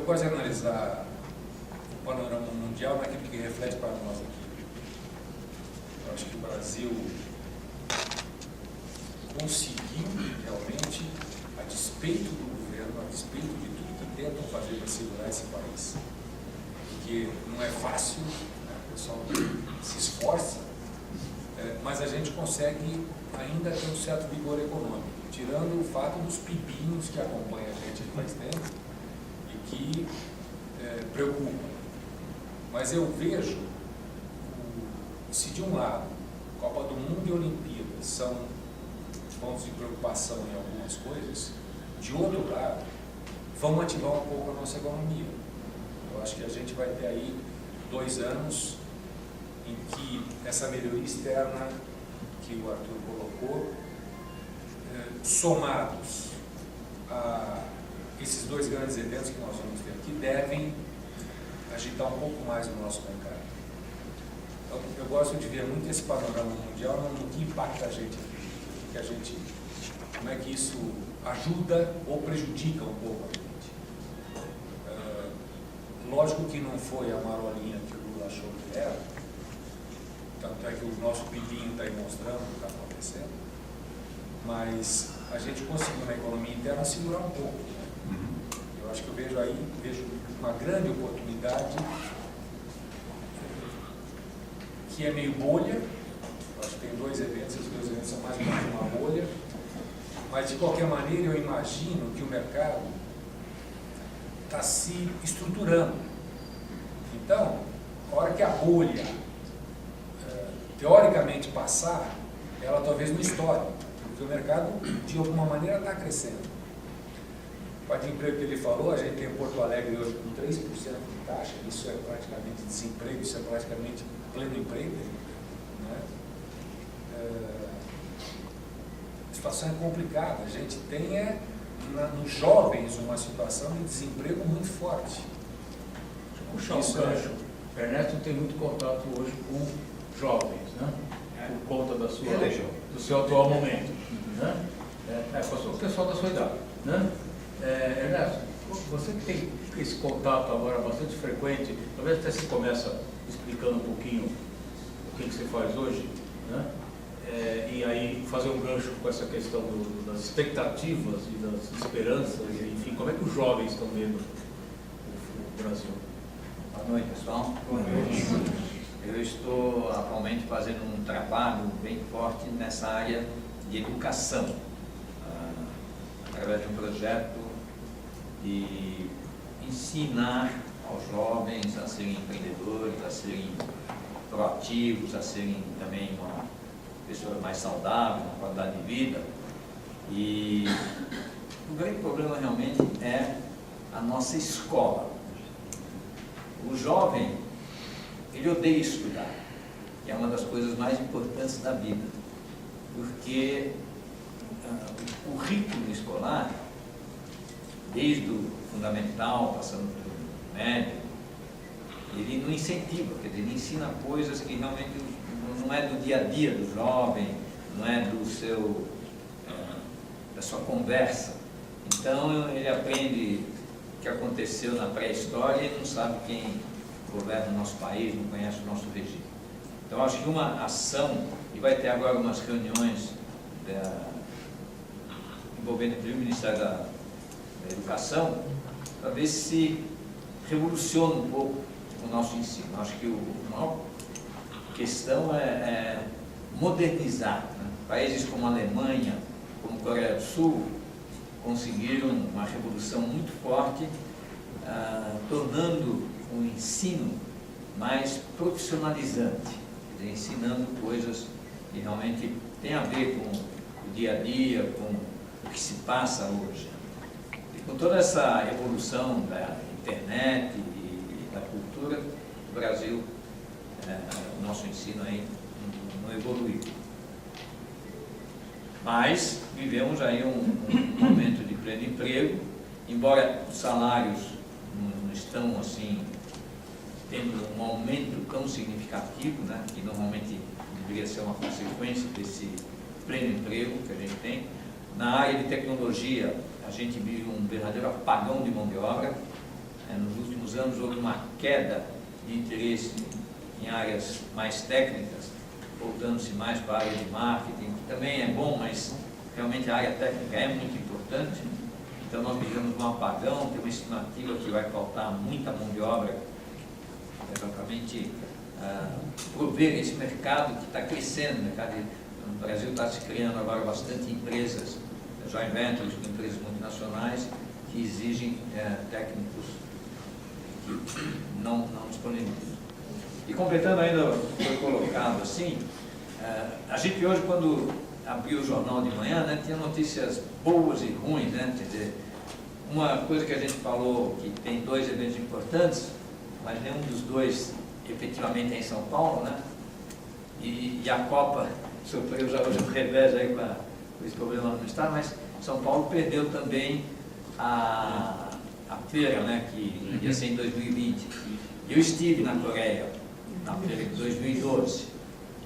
gosto de analisar o panorama mundial naquilo que reflete para nós aqui. Eu acho que o Brasil conseguiu realmente, a despeito do governo, a despeito de tudo que tentam fazer para segurar esse país, porque não é fácil, né? O pessoal se esforça, mas a gente consegue ainda ter um certo vigor econômico, tirando o fato dos pepinhos que acompanham a gente faz tempo e que preocupam. Mas eu vejo, se de um lado Copa do Mundo e Olimpíadas são pontos de preocupação em algumas coisas, de outro lado, vão ativar um pouco a nossa economia. Eu acho que a gente vai ter aí 2 anos em que essa melhoria externa que o Arthur colocou, somados a esses 2 grandes eventos que nós vamos ter aqui, devem agitar um pouco mais o nosso mercado. Eu gosto de ver muito esse panorama mundial no que impacta a gente aqui, como é que isso ajuda ou prejudica um pouco a gente. Lógico que não foi a marolinha que o Lula achou que era, tanto é que o nosso pibinho está aí mostrando o que está acontecendo, mas a gente conseguiu na economia interna segurar um pouco. Né? Eu acho que eu vejo uma grande oportunidade que é meio bolha. Eu acho que tem 2 eventos, os 2 eventos são mais ou menos uma bolha, mas de qualquer maneira eu imagino que o mercado está se estruturando. Então, a hora que a bolha teoricamente passar, ela talvez não estoure, porque o mercado de alguma maneira está crescendo. O parte de emprego que ele falou, a gente tem em Porto Alegre hoje com 3% de taxa, isso é praticamente desemprego, isso é praticamente pleno emprego, né? A situação é complicada, a gente tem nos jovens uma situação de desemprego muito forte. Puxar um gancho. Ernesto tem muito contato hoje com jovens, né? Por conta do seu atual momento, né? O pessoal da sua idade, né? Ernesto, você que tem esse contato agora bastante frequente, talvez até você começa explicando um pouquinho o que você faz hoje, né? E aí fazer um gancho com essa questão das expectativas e das esperanças, enfim, como é que os jovens estão vendo o Brasil? Boa noite, pessoal. Boa noite. Eu estou atualmente fazendo um trabalho bem forte nessa área de educação, através de um projeto de ensinar aos jovens a serem empreendedores, a serem proativos, a serem também uma pessoa mais saudável, uma qualidade de vida. E o grande problema realmente é a nossa escola. O jovem, ele odeia estudar, que é uma das coisas mais importantes da vida, porque o currículo escolar, desde o fundamental, passando pelo médio, ele não incentiva, quer dizer, ele ensina coisas que realmente não é do dia a dia do jovem, não é da sua conversa. Então ele aprende o que aconteceu na pré-história e não sabe quem governa o nosso país, não conhece o nosso regime. Então acho que uma ação, e vai ter agora umas reuniões envolvendo o Ministério da Educação, para ver se revoluciona um pouco o nosso ensino. Acho que a maior questão é modernizar, né? Países como a Alemanha, como a Coreia do Sul, conseguiram uma revolução muito forte, tornando o ensino mais profissionalizante, quer dizer, ensinando coisas que realmente têm a ver com o dia a dia, com o que se passa hoje. E com toda essa evolução da internet e da cultura, o Brasil, o nosso ensino aí não evoluiu. Mas vivemos aí um momento de pleno emprego, embora os salários não estão assim tendo um aumento tão significativo, né, que normalmente deveria ser uma consequência desse pleno emprego que a gente tem. Na área de tecnologia, a gente vive um verdadeiro apagão de mão de obra. últimos anos houve uma queda de interesse em áreas mais técnicas, voltando-se mais para a área de marketing, que também é bom, mas realmente a área técnica é muito importante. Então nós vivemos um apagão, tem uma estimativa que vai faltar muita mão de obra, exatamente prover esse mercado que está crescendo. No Brasil está se criando agora bastante empresas, joint ventures, empresas multinacionais, que exigem técnicos que não disponibilizam. E completando ainda, foi colocado assim, a gente hoje, quando abriu o jornal de manhã, né, tinha notícias boas e ruins, né? Quer dizer, uma coisa que a gente falou, que tem 2 eventos importantes, mas nenhum dos 2 efetivamente é em São Paulo, né? E a Copa sofreu já hoje um revés aí com esse problema no estado, mas São Paulo perdeu também a feira, né, que ia ser em 2020. Eu estive na Coreia, na feira de 2012,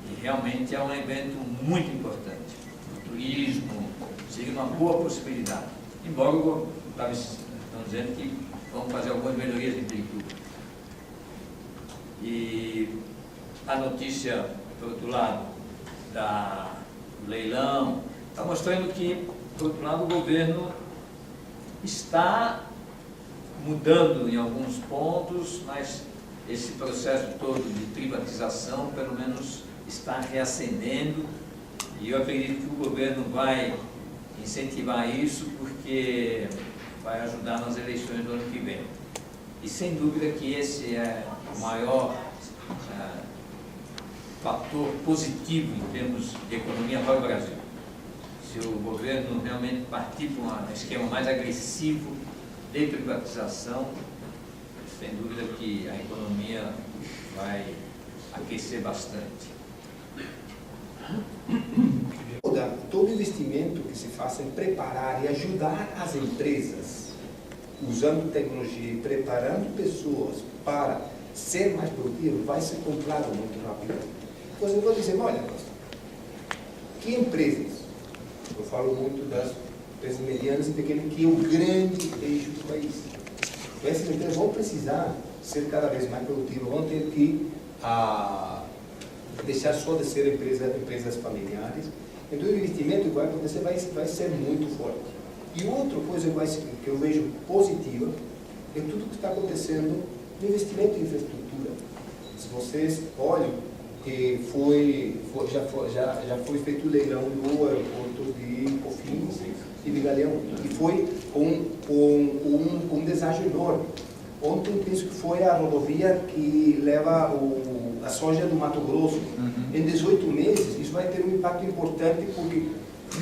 e realmente é um evento muito importante. O turismo seria uma boa possibilidade, embora estão dizendo que vão fazer algumas melhorias em Pirituba. E a notícia, por outro lado, do leilão, está mostrando que, por outro lado, o governo está mudando em alguns pontos, mas esse processo todo de privatização, pelo menos, está reacendendo, e eu acredito que o governo vai incentivar isso, porque vai ajudar nas eleições do ano que vem. E sem dúvida que esse é o maior fator positivo em termos de economia para o Brasil. Se o governo realmente partir para um esquema mais agressivo de privatização, sem dúvida que a economia vai aquecer bastante. Todo investimento que se faça em preparar e ajudar as empresas, usando tecnologia e preparando pessoas para ser mais produtivo, vai ser comprado muito rápido. Pois eu vou dizer, olha, que empresas, eu falo muito das empresas medianas e pequenas, que é o grande eixo do país. Essas empresas vão precisar ser cada vez mais produtivas, vão ter que deixar só de ser empresas familiares. Então o investimento que vai acontecer vai ser muito forte. E outra coisa que eu vejo positiva é tudo que está acontecendo no investimento em infraestrutura. Se vocês olham, já foi feito o leilão do aeroporto de Cofins e de Galeão, e foi um deságio enorme. Ontem penso que foi a rodovia que leva a soja do Mato Grosso. Em 18 meses, isso vai ter um impacto importante, porque,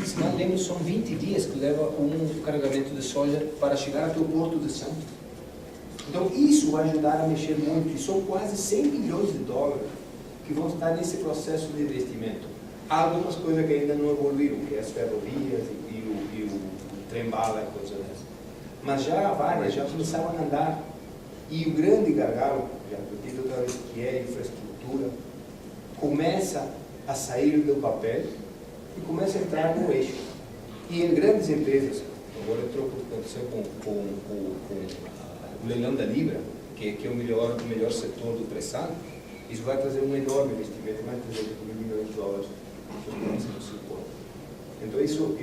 se não lembro, são 20 dias que leva um carregamento de soja para chegar até o Porto de Santos. Então, isso vai ajudar a mexer muito, e são quase 100 milhões de dólares que vão estar nesse processo de investimento. Há algumas coisas que ainda não evoluíram, que é as ferrovias e o trem-bala, coisa dessa. Mas já várias já começaram a andar. E o grande gargalo, já repito outra vez, que é a infraestrutura, começa a sair do papel e começa a entrar no eixo. E em grandes empresas, agora eu troco o que aconteceu com o leilão da Libra, que é o melhor setor do pré-sal, isso vai trazer um enorme investimento, mais de 300 milhões de dólares no suporte. Então, isso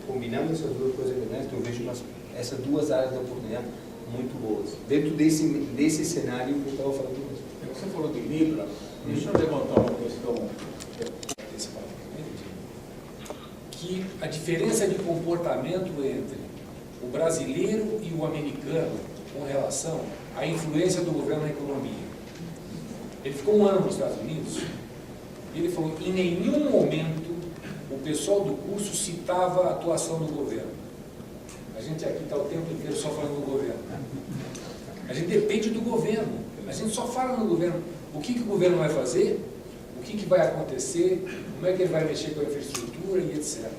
combinando essas duas coisas, eu vejo essas duas áreas de oportunidade muito boas, dentro desse cenário que eu estava falando mesmo. Você falou de Libra, deixa eu levantar uma questão. Que a diferença de comportamento entre o brasileiro e o americano com relação à influência do governo na economia. Ele ficou um ano nos Estados Unidos e ele falou que em nenhum momento o pessoal do curso citava a atuação do governo. A gente aqui está o tempo inteiro só falando do governo. A gente depende do governo. A gente só fala no governo. O que o governo vai fazer? O que vai acontecer? Como é que ele vai mexer com a infraestrutura e etc.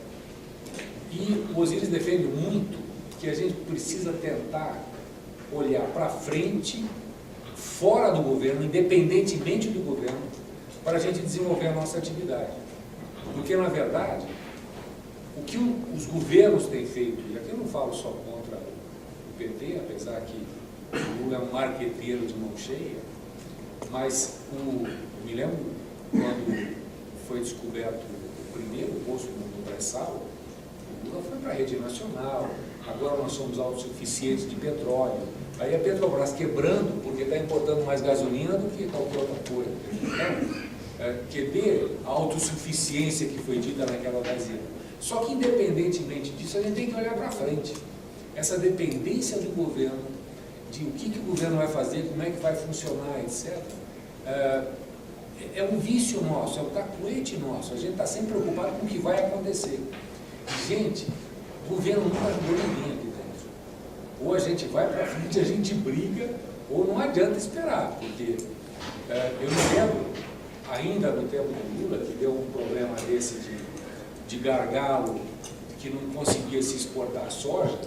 E o Osiris defende muito que a gente precisa tentar olhar para frente, fora do governo, independentemente do governo, para a gente desenvolver a nossa atividade. Porque, na verdade, o que os governos têm feito, e aqui eu não falo só contra o PT, apesar que o Lula é um marqueteiro de mão cheia, mas me lembro quando foi descoberto o primeiro poço no pré-sal, o Lula foi para a rede nacional, agora nós somos autossuficientes de petróleo. Aí a Petrobras quebrando, porque está importando mais gasolina do que qualquer outra coisa. Então, querer a autossuficiência que foi dita naquela ocasião. Só que, independentemente disso, a gente tem que olhar para frente. Essa dependência do governo, de o que o governo vai fazer, como é que vai funcionar, etc., é um vício nosso, é um cacuete nosso. A gente está sempre preocupado com o que vai acontecer. Gente, o governo nunca ajudou ninguém aqui dentro. Ou a gente vai para frente, a gente briga, ou não adianta esperar, porque eu me lembro, ainda no tempo do Lula, que deu um problema desse de gargalo, que não conseguia se exportar soja,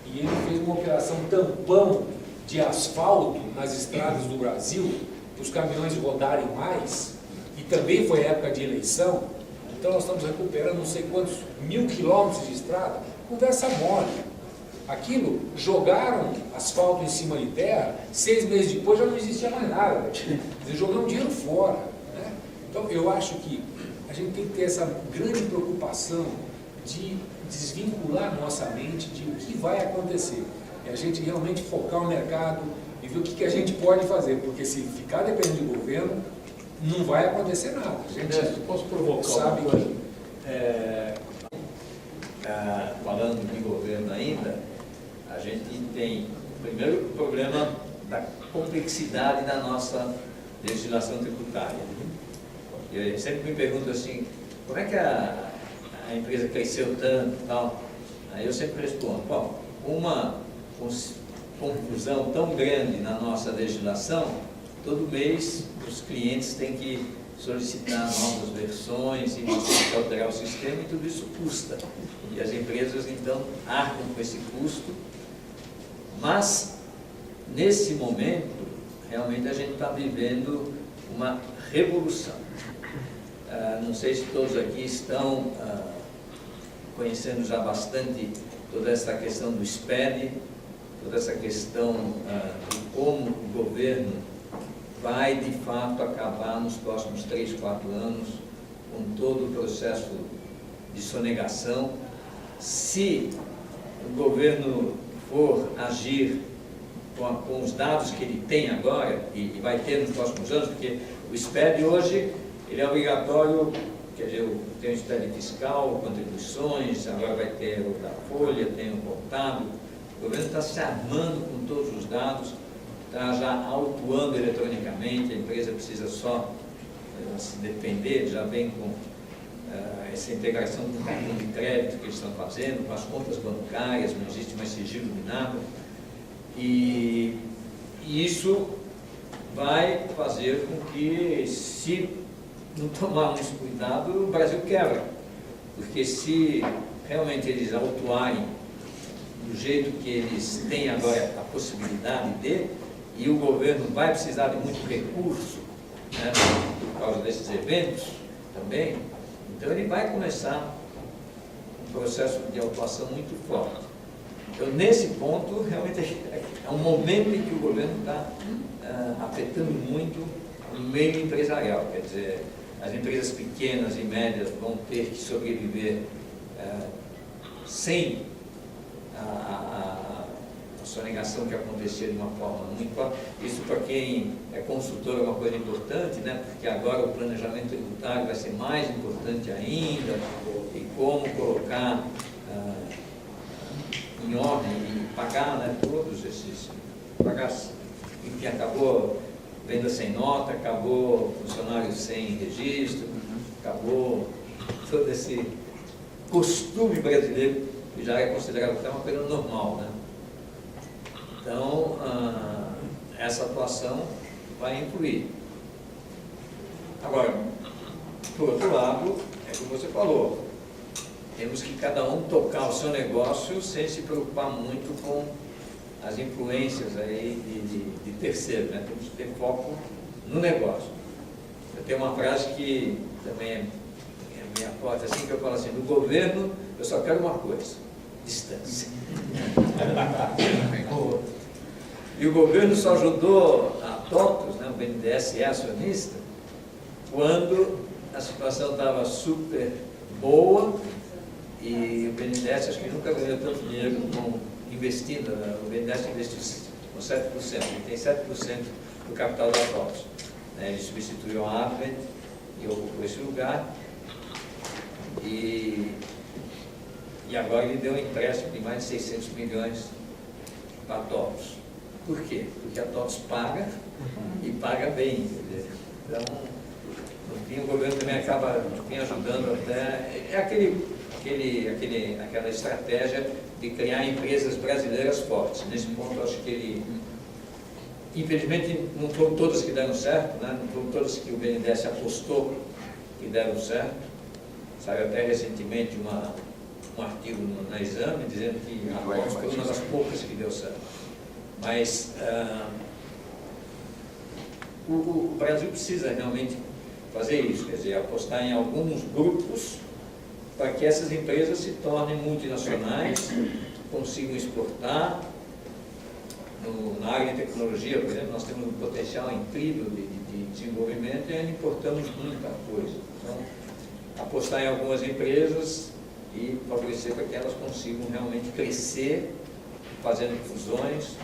e ele fez uma operação tampão de asfalto nas estradas do Brasil, para os caminhões rodarem mais, e também foi época de eleição, então nós estamos recuperando não sei quantos 1000 quilômetros de estrada, conversa mole. Aquilo, jogaram asfalto em cima de terra, 6 meses depois já não existia mais nada, eles jogaram dinheiro fora, né? Então eu acho que a gente tem que ter essa grande preocupação de desvincular nossa mente de o que vai acontecer. É a gente realmente focar o mercado e ver o que a gente pode fazer, porque se ficar dependendo do governo, não vai acontecer nada. A gente posso provocar sabe uma coisa? Falando de governo ainda, a gente tem, primeiro, o problema da complexidade da nossa legislação tributária. Eu sempre me pergunto assim, como é que a empresa cresceu tanto e tal? Aí eu sempre respondo, bom, uma confusão tão grande na nossa legislação, todo mês os clientes têm que solicitar novas versões e nós temos que alterar o sistema e tudo isso custa. E as empresas então arcam com esse custo, mas nesse momento realmente a gente está vivendo uma revolução. Não sei se todos aqui estão conhecendo já bastante toda essa questão do SPED, toda essa questão de como o governo vai de fato acabar nos próximos 3, 4 anos com todo o processo de sonegação. Se o governo for agir com os dados que ele tem agora, e vai ter nos próximos anos, porque o SPED hoje ele é obrigatório, quer dizer, tem o SPED fiscal, contribuições, agora vai ter o da Folha, tem o contábil. O governo está se armando com todos os dados, está já autuando eletronicamente, a empresa precisa só se defender, já vem com essa integração com o cartão de crédito que eles estão fazendo, com as contas bancárias, não existe mais sigilo de nada. E isso vai fazer com que, se não tomarmos cuidado, o Brasil quebra. Porque se realmente eles autuarem do jeito que eles têm agora a possibilidade de, e o governo vai precisar de muito recurso, né, por causa desses eventos também, então ele vai começar um processo de autuação muito forte. Então, nesse ponto, realmente é um momento em que o governo está afetando muito o meio empresarial. Quer dizer, as empresas pequenas e médias vão ter que sobreviver sem a sonegação que acontecia de uma forma muito forte. Isso, para quem é consultor, é uma coisa importante, né? Porque agora o planejamento tributário vai ser mais importante ainda, e como colocar em ordem e pagar, né, todos esses, pagar, enfim, acabou venda sem nota, acabou funcionário sem registro, acabou todo esse costume brasileiro que já é considerado até uma coisa normal, né? Então, essa atuação vai influir. Agora, por outro lado, é como você falou, temos que cada um tocar o seu negócio sem se preocupar muito com as influências aí de terceiros, né? Temos que ter foco no negócio. Eu tenho uma frase que também é minha forte, assim, que eu falo assim, do governo eu só quero uma coisa, distância. E o governo só ajudou a TOTUS, né, o BNDES é acionista, quando a situação estava super boa e o BNDES acho que nunca ganhou tanto dinheiro investindo, né? O BNDES investiu com 7%, ele tem 7% do capital da TOTUS. Né? Ele substituiu a Advent e ocupou esse lugar e agora ele deu um empréstimo de mais de 600 milhões para a TOTUS. Por quê? Porque a TOTUS paga e paga bem. Quer dizer, então, no fim, o governo também acaba ajudando até. É aquela estratégia de criar empresas brasileiras fortes. Nesse ponto, acho que ele. Infelizmente, não foram todas que deram certo, né? Não foram todas que o BNDES apostou que deram certo. Saiu até recentemente um artigo na Exame dizendo que a TOTUS foi uma das poucas que deu certo. Mas o Brasil precisa realmente fazer isso, quer dizer, apostar em alguns grupos para que essas empresas se tornem multinacionais, consigam exportar. Na área de tecnologia, por exemplo, nós temos um potencial incrível de desenvolvimento e ainda importamos muita coisa. Então, apostar em algumas empresas e favorecer para que elas consigam realmente crescer, fazendo fusões,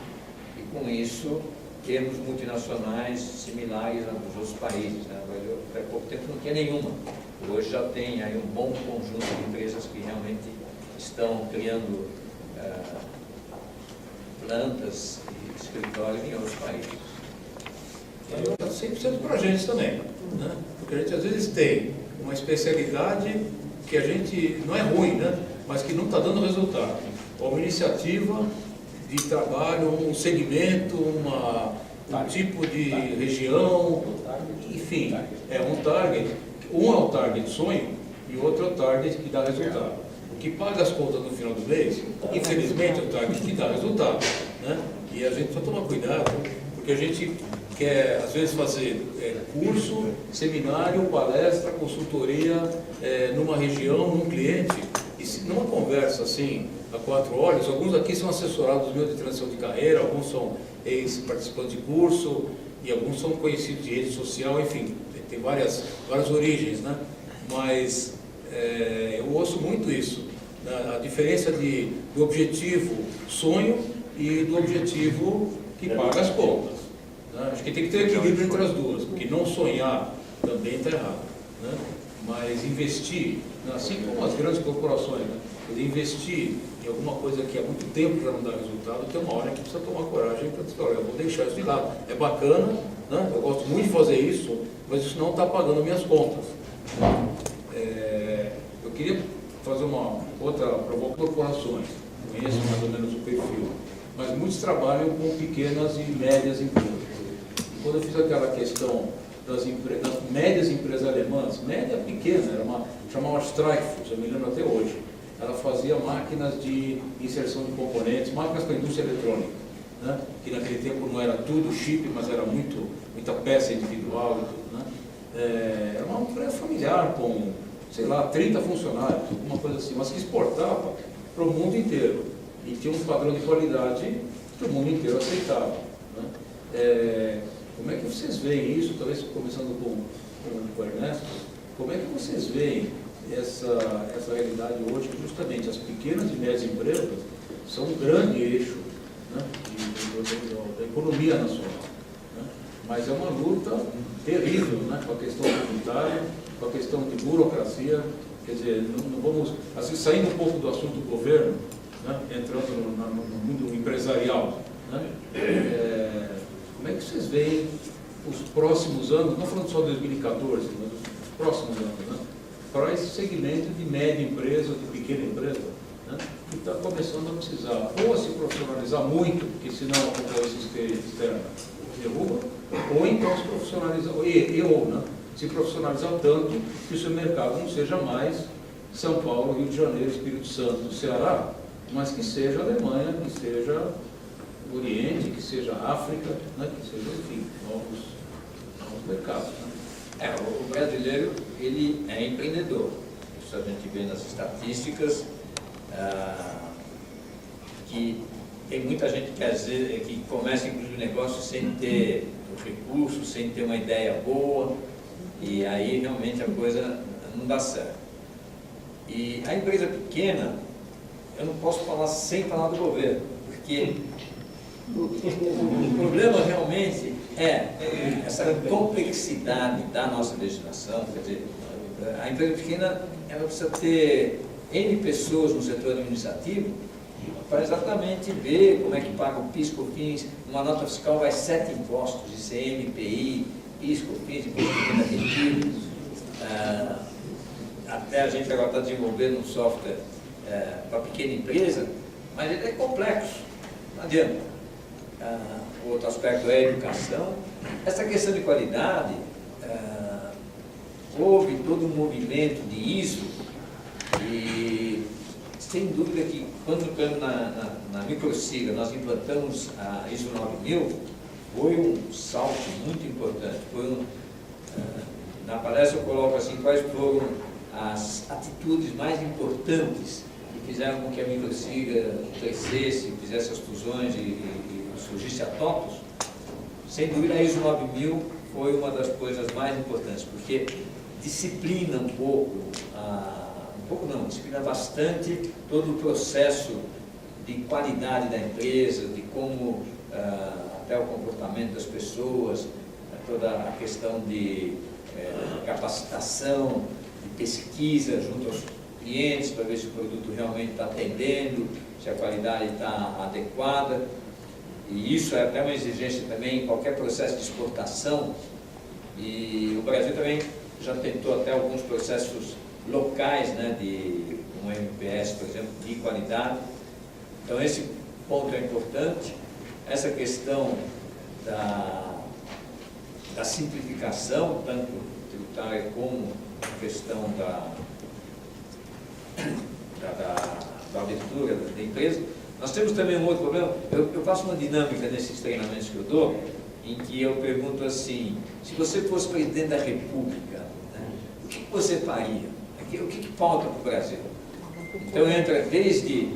e com isso termos multinacionais similares aos outros países. Né? Há pouco tempo não tinha nenhuma. Hoje já tem aí um bom conjunto de empresas que realmente estão criando plantas e escritórios em outros países. E 100% para a gente também, né? Porque a gente às vezes tem uma especialidade que a gente, não é ruim, né? Mas que não está dando resultado. Ou uma iniciativa de trabalho, um segmento, um tipo de região, enfim, é um target. Um é o target sonho e o outro é o target que dá resultado. O que paga as contas no final do mês, infelizmente, é o target que dá resultado, né? E a gente precisa tomar cuidado, porque a gente quer, às vezes, fazer curso, seminário, palestra, consultoria numa região, num cliente, e se numa conversa assim, a 4 olhos, alguns aqui são assessorados meus de transição de carreira, alguns são ex-participantes de curso, e alguns são conhecidos de rede social, enfim, tem várias origens, né? Mas eu ouço muito isso, a diferença do objetivo sonho e do objetivo que paga as contas. Né? Acho que tem que ter equilíbrio entre as duas, porque não sonhar também está errado. Né? Mas investir, assim como as grandes corporações, né? Investir em alguma coisa que há muito tempo já não dá resultado, tem uma hora que precisa tomar coragem para dizer, olha, eu vou deixar isso de lado. É bacana, né? Eu gosto muito de fazer isso, mas isso não está pagando minhas contas. Eu queria fazer uma outra provocação. Corporações, conheço mais ou menos o perfil, mas muitos trabalham com pequenas e médias empresas. E quando eu fiz aquela questão das médias empresas alemãs, média pequena, chamava Streifus, eu me lembro até hoje. Ela fazia máquinas de inserção de componentes, máquinas para a indústria eletrônica, né? Que naquele tempo não era tudo chip, mas era muita peça individual e tudo, né? Era uma empresa familiar com, sei lá, 30 funcionários, alguma coisa assim, mas que exportava para o mundo inteiro e tinha um padrão de qualidade que o mundo inteiro aceitava, né? Como é que vocês veem isso, talvez começando com o Ernesto, como é que vocês veem essa realidade hoje, que justamente as pequenas e médias empresas são um grande eixo, né, da economia nacional, né? Mas é uma luta terrível, né, com a questão tributária, com a questão de burocracia, quer dizer, não vamos, assim, saindo um pouco do assunto do governo, né, entrando no mundo empresarial, né? Como é que vocês veem os próximos anos, não falando só de 2014, mas os próximos anos, né, para esse segmento de média empresa, de pequena empresa, né, que está começando a precisar ou a se profissionalizar muito, porque senão a concorrência externa derruba, ou então se profissionalizar, né, se profissionalizar tanto que o seu mercado não seja mais São Paulo, Rio de Janeiro, Espírito Santo, Ceará, mas que seja Alemanha, que seja Oriente, que seja África, né, que seja, enfim, novos mercados. Né? O brasileiro, ele é empreendedor. Isso a gente vê nas estatísticas, que tem muita gente que às vezes que começa inclusive negócio sem ter recursos, sem ter uma ideia boa, e aí realmente a coisa não dá certo. E a empresa pequena, eu não posso falar sem falar do governo, porque o problema realmente é essa complexidade da nossa legislação. Quer dizer, a empresa pequena, ela precisa ter N pessoas no setor administrativo para exatamente ver como é que paga o PIS, COFINS. Uma nota fiscal vai 7 impostos, ICM, IPI, PIS, COFINS, imposto de renda efetivo. Até a gente agora está desenvolvendo um software para pequena empresa, mas ele é complexo, não adianta. Outro aspecto é a educação. Essa questão de qualidade, houve todo um movimento de ISO, e sem dúvida que quando na Microsiga nós implantamos a ISO 9000, foi um salto muito importante. Na palestra eu coloco assim, quais foram as atitudes mais importantes que fizeram com que a Microsiga crescesse, fizesse as fusões e surgisse a TOTOS. Sem dúvida a ISO 9000 foi uma das coisas mais importantes, porque disciplina um pouco, disciplina bastante todo o processo de qualidade da empresa, de como até o comportamento das pessoas, toda a questão de capacitação, de pesquisa junto aos clientes para ver se o produto realmente está atendendo, se a qualidade está adequada. E isso é até uma exigência também em qualquer processo de exportação. E o Brasil também já tentou até alguns processos locais, né, de um MPS, por exemplo, de qualidade. Então esse ponto é importante. Essa questão da simplificação, tanto tributária como a questão da abertura da empresa. Nós temos também um outro problema. Eu faço uma dinâmica nesses treinamentos que eu dou, em que eu pergunto assim: se você fosse presidente da República, né, o que você faria? O que falta para o Brasil? Então entra desde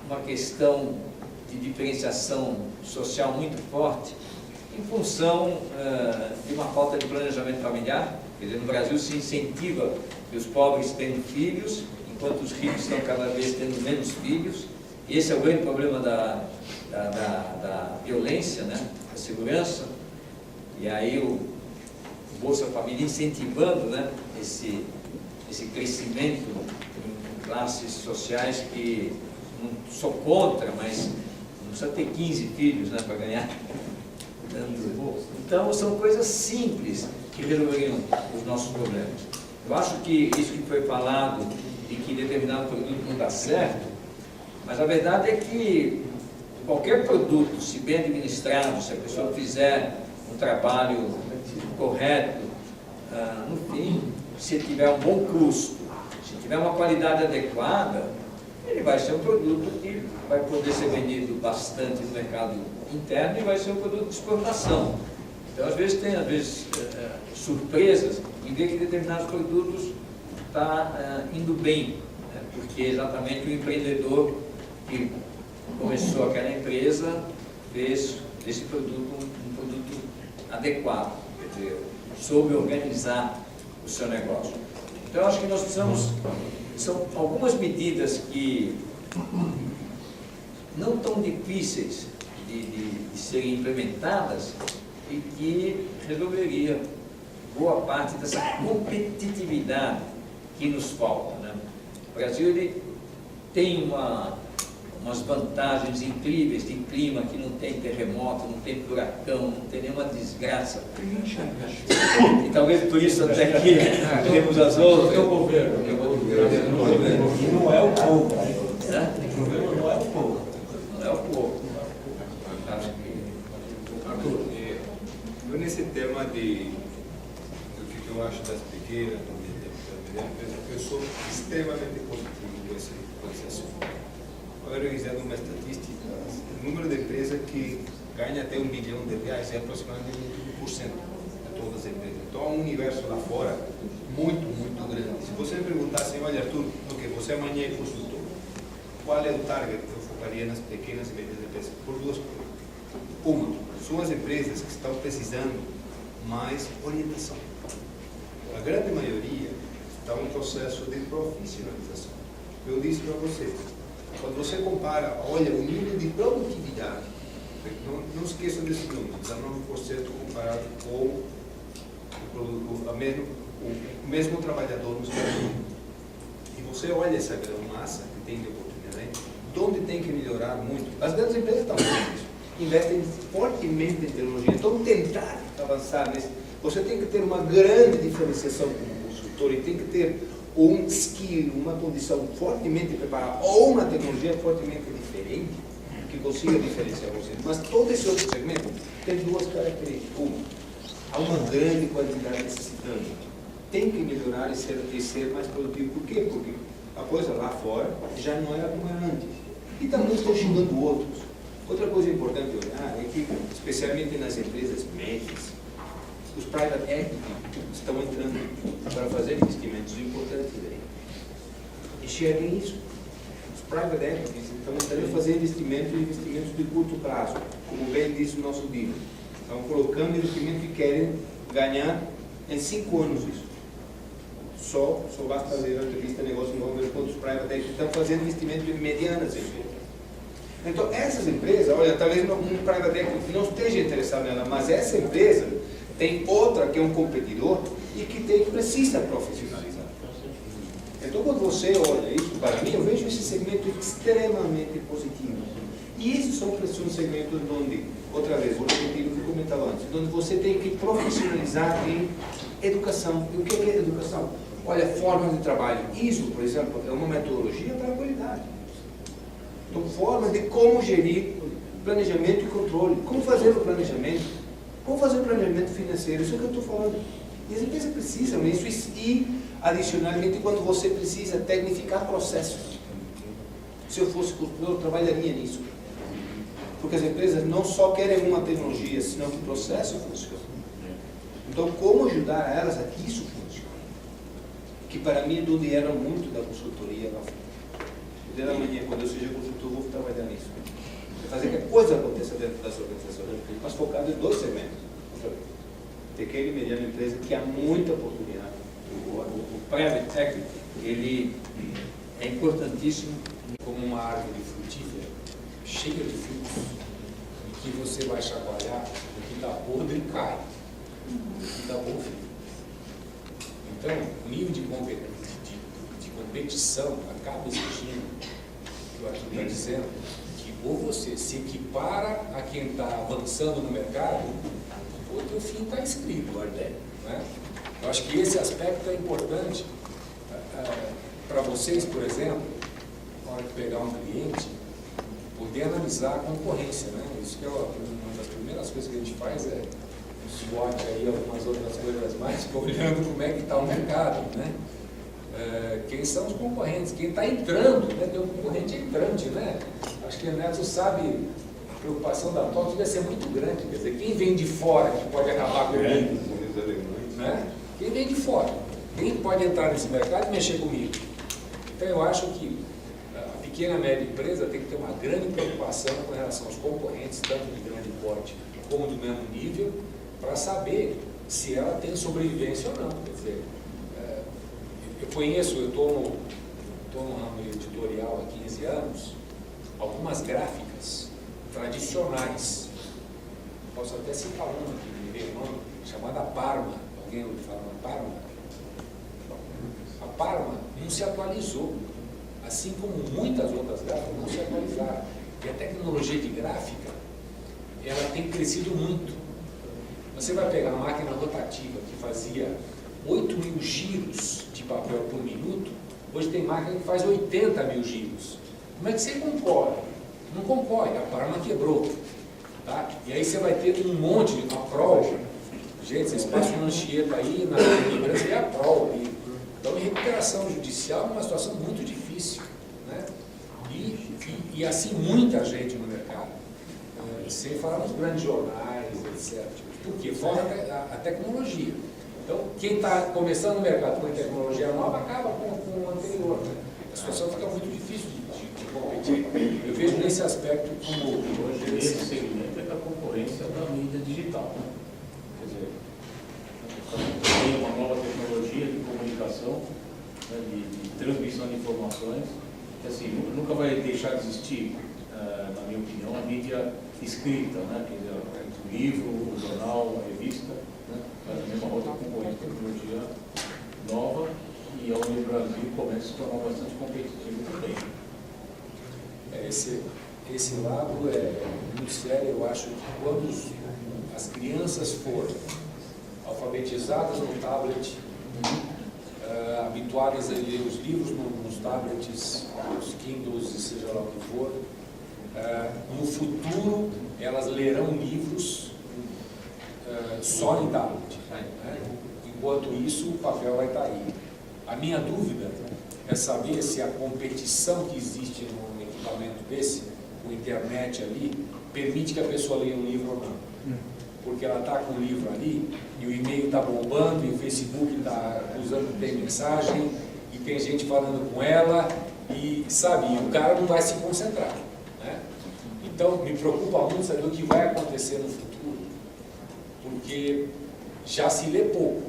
uma questão de diferenciação social muito forte, em função de uma falta de planejamento familiar. Quer dizer, no Brasil se incentiva que os pobres tenham filhos, enquanto os ricos estão cada vez tendo menos filhos. Esse é o grande problema da violência, né? Da segurança. E aí o Bolsa Família incentivando, né, esse crescimento em classes sociais que não sou contra, mas não precisa ter 15 filhos, né, para ganhar. Então são coisas simples que resolveriam os nossos problemas. Eu acho que isso que foi falado, de que determinado produto não dá certo, mas a verdade é que qualquer produto, se bem administrado, se a pessoa fizer um trabalho correto, no fim, se tiver um bom custo, se tiver uma qualidade adequada, ele vai ser um produto que vai poder ser vendido bastante no mercado interno e vai ser um produto de exportação. Então, às vezes, tem surpresas em ver que determinados produtos está indo bem, né? Porque exatamente o empreendedor que começou aquela empresa fez desse produto um produto adequado, quer dizer, soube organizar o seu negócio. Então, eu acho que nós precisamos, são algumas medidas que não tão difíceis de serem implementadas e que resolveria boa parte dessa competitividade que nos falta, né? O Brasil ele tem umas vantagens incríveis de clima, que não tem terremoto, não tem furacão, não tem nenhuma desgraça. E talvez por isso até aqui temos as outras. É o governo. E não é o povo. O governo não é o povo. Não é o povo. Acho que... Arthur, eu nesse tema do que eu acho das pequenas, eu sou extremamente positivo com esse assunto. Agora, realizando uma estatística, o número de empresas que ganha até R$1 bilhão é aproximadamente 1% de todas as empresas. Então, há um universo lá fora muito, muito grande. Se você me perguntar assim, olha, Arthur, porque você amanhã é consultor, qual é o target que eu focaria nas pequenas e médias empresas por duas coisas. Uma, são as empresas que estão precisando mais orientação. A grande maioria está em um processo de profissionalização. Eu disse para você, quando você compara, olha, o nível de produtividade, não esqueça desse número, 19% comparado com o mesmo trabalhador nos Estados Unidos. E você olha essa grande massa que tem de oportunidade, onde tem que melhorar muito. As grandes empresas estão fazendo isso, investem fortemente em tecnologia, então tentar avançar nesse. Você tem que ter uma grande diferenciação como consultor e tem que ter um skill, uma condição fortemente preparada ou uma tecnologia fortemente diferente que consiga diferenciar você. Mas todo esse outro segmento tem duas características. Uma, há uma grande quantidade necessitando. Tem que melhorar e ser mais produtivo. Por quê? Porque a coisa lá fora já não era como era antes. E também estão chegando outros. Outra coisa importante olhar é que, especialmente nas empresas médias, os private equity estão entrando para fazer investimentos importantes aí. Enxerguem isso. Os private equities estão entrando a fazer investimentos de curto prazo, como bem diz o nosso livro. Estão colocando investimento que querem ganhar em 5 anos isso. Só basta ler a revista Negócio e Vamos ver quantos private equity estão fazendo investimento em medianas empresas. Então, essas empresas, olha, talvez um private equity não esteja interessado nela, mas essa empresa tem outra que é um competidor e que precisa profissionalizar. Então, quando você olha isso, para mim, eu vejo esse segmento extremamente positivo. E esses são segmentos onde, outra vez, vou repetir o que eu comentava antes, onde você tem que profissionalizar em educação. E o que é educação? Olha, formas de trabalho. Isso, por exemplo, é uma metodologia para a qualidade. Então, formas de como gerir planejamento e controle. Como fazer o planejamento. Como fazer o planejamento financeiro. Isso é o que eu estou falando. E as empresas precisam disso. E, adicionalmente, quando você precisa tecnificar processos. Se eu fosse consultor, eu trabalharia nisso. Porque as empresas não só querem uma tecnologia, senão que o processo funcione. Então, como ajudar elas a que isso funcione? Que para mim é onde era muito da consultoria lá fora. Da manhã, quando eu seja consultor, eu vou trabalhar nisso. Fazer que a coisa aconteça dentro das organizações, mas focado em 2 segmentos. Pequena e mediana empresa que há muita oportunidade. O private equity, ele é importantíssimo como uma árvore frutífera, cheia de frutos, e que você vai chacoalhar, o que está podre cai, o que está bom fica. Então, o nível de competição acaba exigindo, o que o Arthur está dizendo, que ou você se equipara a quem está avançando no mercado, ou o teu fim está escrito, né? Eu acho que esse aspecto é importante para vocês, por exemplo, na hora de pegar um cliente, poder analisar a concorrência, né? Isso que é uma das primeiras coisas que a gente faz é um SWOT aí, algumas outras coisas mais, olhando como é que está o mercado, né? Quem são os concorrentes, quem está entrando, né? Tem um concorrente entrante, né? Acho que o Neto sabe, a preocupação da TOTS deve ser muito grande, quer dizer, quem vem de fora que pode acabar comigo, né? Quem vem de fora, quem pode entrar nesse mercado e mexer comigo. Então eu acho que a pequena e média empresa tem que ter uma grande preocupação com relação aos concorrentes, tanto de grande porte como do mesmo nível, para saber se ela tem sobrevivência ou não. Quer dizer, eu estou no ramo editorial há 15 anos, algumas gráficas tradicionais. Posso até citar uma que me veio o nome, chamada Parma. Alguém ouviu falar na Parma? A Parma não se atualizou, assim como muitas outras gráficas não se atualizaram. E a tecnologia de gráfica, ela tem crescido muito. Você vai pegar a máquina rotativa que fazia 8.000 giros de papel por minuto, hoje tem máquina que faz 80.000 giros. Como é que você concorre? Não concorre, a Parma quebrou. Tá? E aí você vai ter um monte de uma prova. Gente, vocês passam uma Anchieta aí, na lembrança, e a prova. Então, em recuperação judicial é uma situação muito difícil. Né? E assim, muita gente no mercado, sem falar nos grandes jornais, etc. Por quê? Falta a tecnologia. Então, quem está começando no mercado com tecnologia nova acaba com o anterior. Né? A situação fica muito difícil de competir. Eu vejo nesse aspecto como Hoje esse segmento é da concorrência da mídia digital, né? Quer dizer, tem uma nova tecnologia de comunicação, né, de transmissão de informações, que assim, nunca vai deixar de existir, na minha opinião, a mídia escrita, né? Quer dizer, o livro, o jornal, a revista, né? Mas a mesma outra concorrente, tecnologia nova, e onde o Brasil começa a se tornar bastante competitivo também. Esse lado é muito sério. Eu acho que quando as crianças forem alfabetizadas no tablet, habituadas a ler os livros nos tablets, nos Kindles, e seja lá o que for, no futuro elas lerão livros só em tablet, né? Enquanto isso o papel vai estar aí. A minha dúvida é saber se a competição que existe num equipamento desse, com internet ali, permite que a pessoa leia um livro ou não. Porque ela está com o livro ali, e o e-mail está bombando, e o Facebook está usando, tem mensagem, e tem gente falando com ela, e sabe, o cara não vai se concentrar, né? Então, me preocupa muito saber o que vai acontecer no futuro, porque já se lê pouco,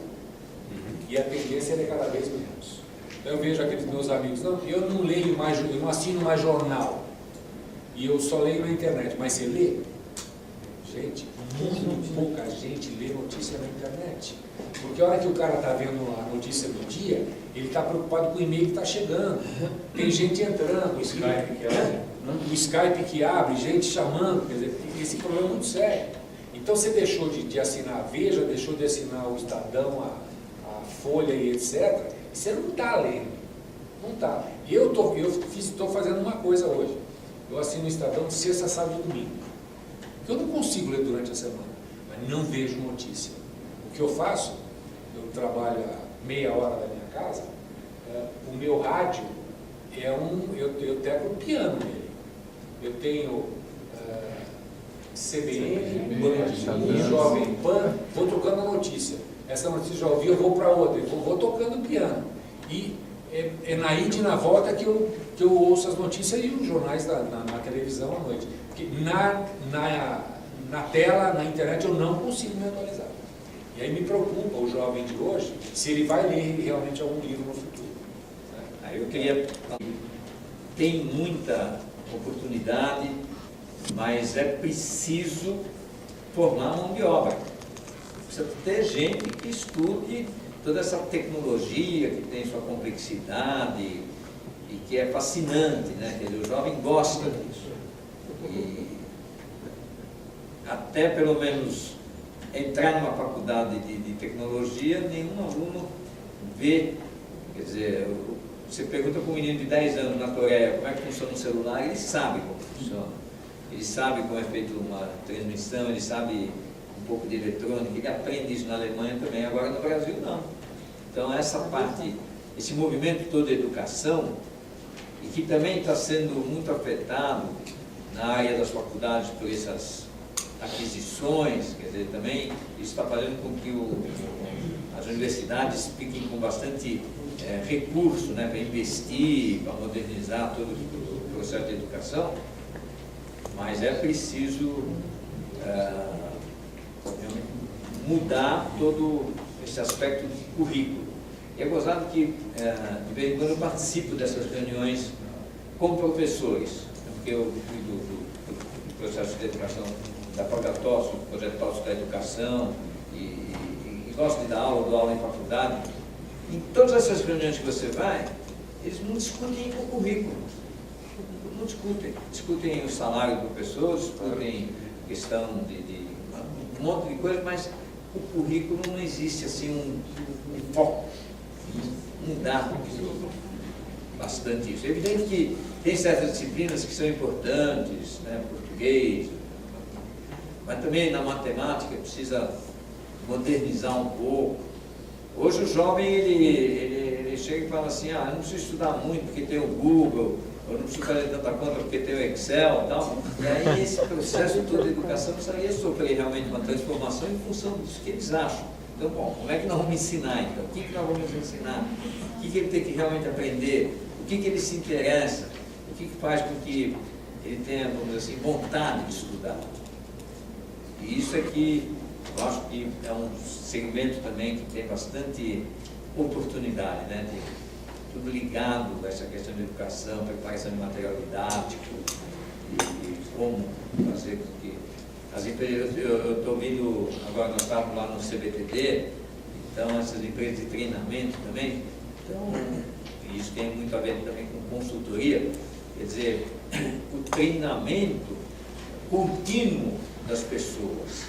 e a tendência é ler cada vez menos. Então, eu vejo aqueles meus amigos, não, eu não leio mais, eu não assino mais jornal, e eu só leio na internet, mas você lê? Gente, muito pouca gente lê notícia na internet. Porque a hora que o cara está vendo a notícia do dia, ele está preocupado com o e-mail que está chegando. Tem gente entrando, o Skype que abre, gente chamando. Quer dizer, esse problema é muito sério. Então você deixou de assinar a Veja, deixou de assinar o Estadão, a Folha e etc. E você não está lendo. Não está. E eu estou fazendo uma coisa hoje. Eu assino o Estadão de sexta, sábado e domingo. Eu não consigo ler durante a semana, mas não vejo notícia. O que eu faço, eu trabalho a meia hora da minha casa, o meu rádio eu teco o piano nele. Eu tenho CBN, Band, Jovem Pan, vou trocando a notícia. Essa notícia já ouvi, eu vou para outra, eu vou tocando o piano. E é na ida e na volta que eu ouço as notícias e os jornais na televisão à noite. Porque na tela, na internet, eu não consigo me atualizar. E aí me preocupa o jovem de hoje, se ele vai ler realmente algum livro no futuro. Aí eu queria... Tem muita oportunidade, mas é preciso formar mão de obra. Precisa ter gente que estude toda essa tecnologia que tem sua complexidade e que é fascinante, né? Quer dizer, o jovem gosta disso. E até pelo menos entrar numa faculdade de tecnologia, nenhum aluno vê. Quer dizer, você pergunta para um menino de 10 anos na Coreia como é que funciona um celular, ele sabe como funciona. Ele sabe como é feita uma transmissão, ele sabe um pouco de eletrônica, ele aprende isso na Alemanha também, agora no Brasil não. Então essa parte, esse movimento todo de educação, e que também está sendo muito afetado na área das faculdades por essas aquisições, quer dizer, também isso está fazendo com que as universidades fiquem com bastante recurso, né, para investir, para modernizar todo o processo de educação, mas é preciso mudar todo esse aspecto de currículo. E é gozado que, de vez em quando, eu participo dessas reuniões com professores, porque eu fui do processo de educação da própria TOSS, do projeto TOSS da educação, e gosto de dar aula, dou aula em faculdade. Em todas essas reuniões que você vai, eles não discutem o currículo, não discutem o salário do professor, discutem questão de um monte de coisa, mas o currículo não existe assim um foco, mudar bastante isso. É evidente que tem certas disciplinas que são importantes, né, português, mas também na matemática precisa modernizar um pouco. Hoje o jovem ele chega e fala assim, eu não preciso estudar muito porque tem o Google, eu não preciso fazer tanta conta porque tem o Excel e tal. E aí esse processo todo de educação precisaria sofrer realmente uma transformação em função disso que eles acham. Então, bom, como é que nós vamos ensinar então? O que nós vamos ensinar? O que ele tem que realmente aprender? O que ele se interessa? O que faz com que ele tenha, vamos dizer assim, vontade de estudar. E isso é que eu acho que é um segmento também que tem bastante oportunidade, né? Tudo ligado a essa questão de educação, preparação de material didático e como fazer com que as empresas, eu estou ouvindo, agora nós estávamos lá no CBTD, então essas empresas de treinamento também, então isso tem muito a ver também com consultoria, quer dizer, o treinamento contínuo das pessoas.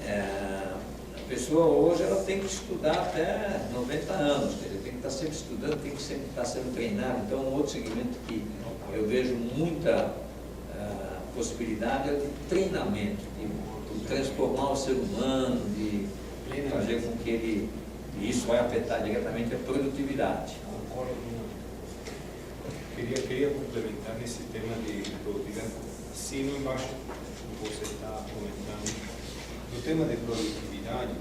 A pessoa hoje ela tem que estudar até 90 anos, quer dizer, tem que estar sempre estudando, tem que sempre estar sendo treinado. Então, um outro segmento que eu vejo muita possibilidade é de treinamento, de transformar o ser humano, de fazer com que ele, e isso vai afetar diretamente a produtividade. Queria complementar nesse tema de produtividade, assino embaixo o que você está comentando. No tema de produtividade,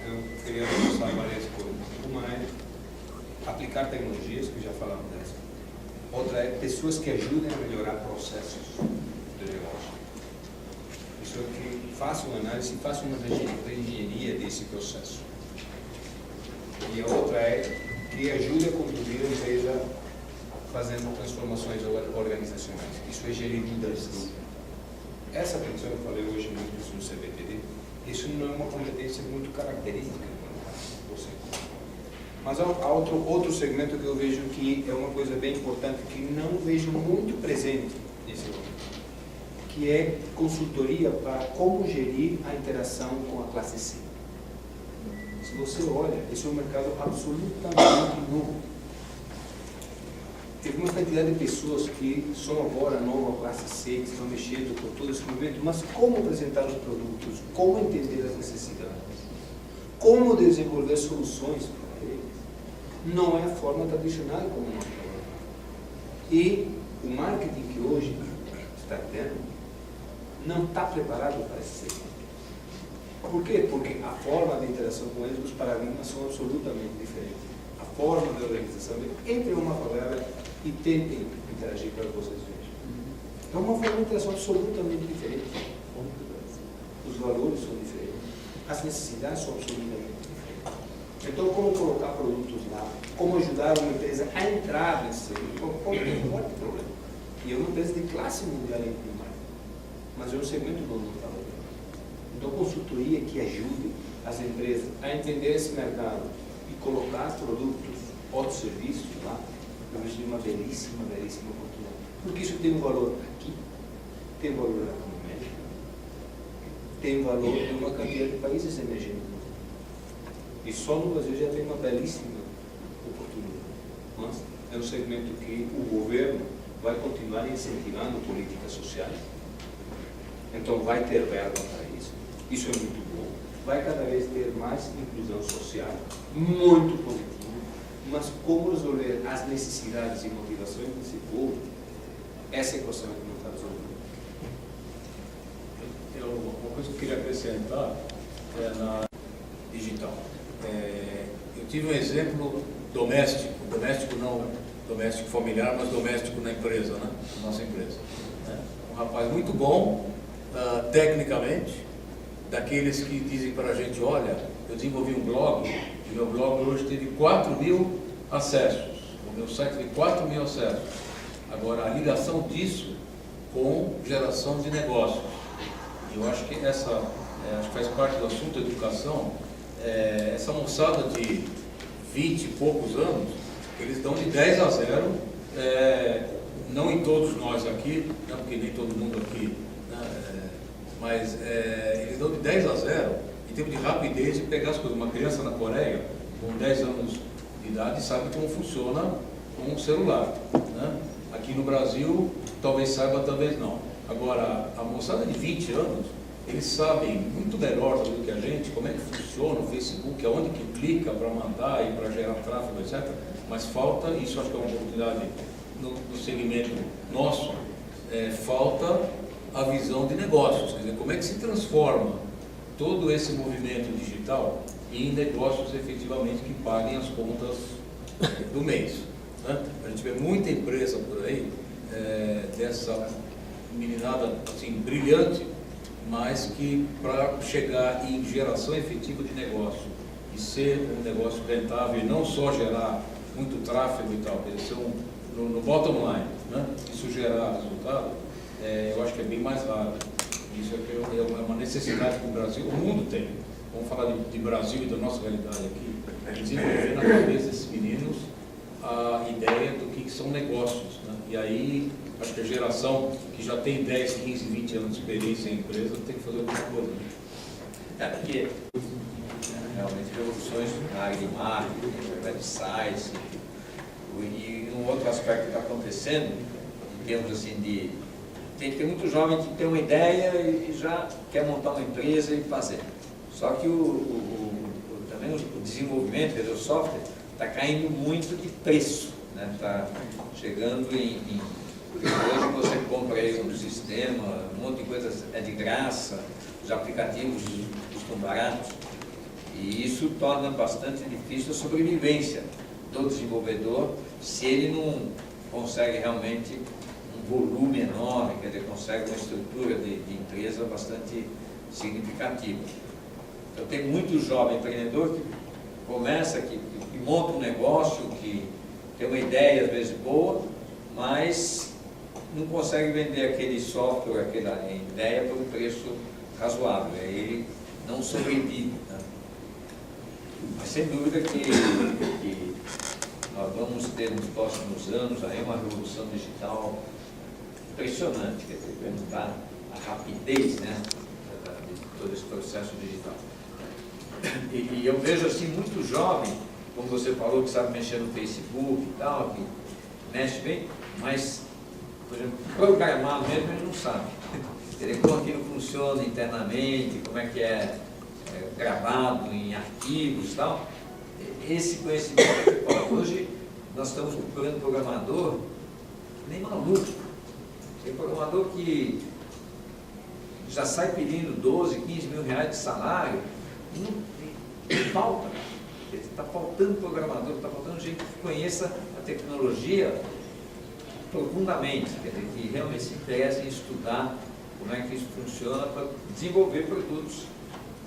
eu queria reforçar várias coisas. Uma é aplicar tecnologias, que já falamos dessa. Outra é pessoas que ajudem a melhorar processos de negócio. Isso é que faça uma análise, faça uma engenharia desse processo. E a outra é que ajude a conduzir a empresa fazendo transformações organizacionais. Isso é gerir mudanças. Essa função eu falei hoje muito no CBTD, isso não é uma competência muito característica do você. Mas há outro segmento que eu vejo que é uma coisa bem importante, que não vejo muito presente nesse momento, que é consultoria para como gerir a interação com a classe C. Se você olha, esse é um mercado absolutamente novo. Teve uma quantidade de pessoas que são agora a nova classe C, que estão mexendo com todo esse movimento, mas como apresentar os produtos, como entender as necessidades, como desenvolver soluções para eles, não é a forma tradicional como nós trabalhamos. E o marketing que hoje está tendo não está preparado para esse segmento. Por quê? Porque a forma de interação com eles, os paradigmas são absolutamente diferentes. A forma de organização, entre uma palavra e tentem interagir para que vocês vejam. É uma forma de interação absolutamente diferente. Os valores são diferentes. As necessidades são absolutamente diferentes. Então, como colocar produtos lá, como ajudar uma empresa a entrar nesse segmento, qual é o forte problema? E é uma empresa de classe mundial em marketing, mas é um segmento do mundo está olhando. Então, consultoria que ajude as empresas a entender esse mercado e colocar produtos, outros serviços lá, eu vejo de uma belíssima oportunidade. Porque isso tem um valor aqui, tem um valor na América, tem um valor em uma quantidade de países emergentes. E só no Brasil já tem uma belíssima oportunidade. Mas é um segmento que o governo vai continuar incentivando políticas sociais. Então vai ter verba para isso. Isso é muito bom. Vai cada vez ter mais inclusão social, muito positivo. Mas como resolver as necessidades e motivações desse povo, essa equação é que não está resolvida. Uma coisa que eu queria acrescentar é na digital. Eu tive um exemplo doméstico não doméstico familiar, mas doméstico na empresa, né? Na nossa empresa. Um rapaz muito bom, tecnicamente, daqueles que dizem para a gente, olha, eu desenvolvi um blog, e meu blog hoje teve 4.000 acessos, o meu site teve 4.000 acessos. Agora, a ligação disso com geração de negócios. Eu acho que acho que faz parte do assunto da educação, essa moçada de 20 e poucos anos, eles dão de 10 a 0, não em todos nós aqui, não, porque nem todo mundo aqui, mas eles dão de 10 a 0 em termos de rapidez de pegar as coisas. Uma criança na Coreia, com 10 anos de idade, sabe como funciona um celular, né? Aqui no Brasil, talvez saiba, talvez não. Agora, a moçada de 20 anos, eles sabem muito melhor do que a gente como é que funciona o Facebook, aonde que clica para mandar e para gerar tráfego, etc. Mas falta, isso acho que é uma oportunidade no segmento nosso, falta a visão de negócios, quer dizer, como é que se transforma todo esse movimento digital em negócios efetivamente que paguem as contas do mês. né? A gente vê muita empresa por aí, dessa meninada assim, brilhante, mas que para chegar em geração efetiva de negócio e ser um negócio rentável e não só gerar muito tráfego e tal, quer dizer, no bottom line, né? Isso gerar resultado, eu acho que é bem mais raro. Isso é uma necessidade que o Brasil, o mundo tem. Vamos falar de Brasil e da nossa realidade aqui, desenvolver na cabeça desses meninos a ideia do que são negócios, né? E aí, acho que a geração que já tem 10, 15, 20 anos de experiência em empresa tem que fazer alguma coisa. Né? Porque realmente revoluções na área de marketing, websites, e um outro aspecto que está acontecendo, em termos assim tem muito jovem que tem uma ideia e já quer montar uma empresa e fazer. Só que também o desenvolvimento do software está caindo muito de preço, né? Está chegando hoje você compra aí um sistema, um monte de coisas é de graça, os aplicativos custam baratos, e isso torna bastante difícil a sobrevivência do desenvolvedor se ele não consegue realmente um volume enorme, quer dizer, consegue uma estrutura de empresa bastante significativa. Então tem muito jovem empreendedor que começa, que monta um negócio, que tem uma ideia às vezes boa, mas não consegue vender aquele software, aquela ideia por um preço razoável, aí ele não sobrevive, né? Mas sem dúvida que nós vamos ter nos próximos anos aí uma revolução digital impressionante, quer dizer, perguntar a rapidez, né, de todo esse processo digital. E eu vejo assim muito jovem, como você falou, que sabe mexer no Facebook e tal, que mexe bem, mas, por exemplo, programar mesmo ele não sabe. Como aquilo funciona internamente, como é que é gravado em arquivos e tal. Esse conhecimento, hoje nós estamos procurando programador nem maluco. Tem programador que já sai pedindo 12, 15 mil reais de salário, não falta. Está faltando programador, está faltando gente que conheça a tecnologia profundamente, quer dizer, que realmente se interesse em estudar como é que isso funciona para desenvolver produtos.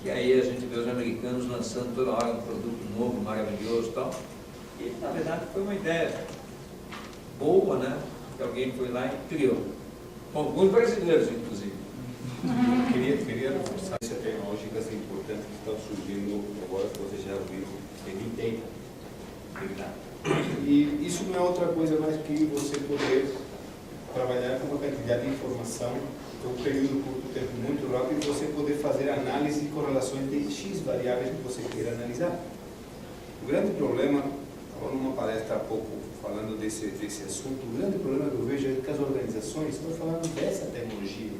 E aí a gente vê os americanos lançando toda hora um produto novo, maravilhoso e tal. E na verdade foi uma ideia boa, né? Que alguém foi lá e criou. Com alguns brasileiros, inclusive. Queria reforçar essas tecnológicas importantes que estão surgindo agora, que vocês já ouviram, que Big Data. E isso não é outra coisa mais que você poder trabalhar com uma quantidade de informação em um período curto tempo muito rápido e você poder fazer análise e correlações de X variáveis que você queira analisar. O grande problema, estava numa palestra há pouco falando desse assunto, o grande problema que eu vejo é que as organizações estão falando dessa tecnologia,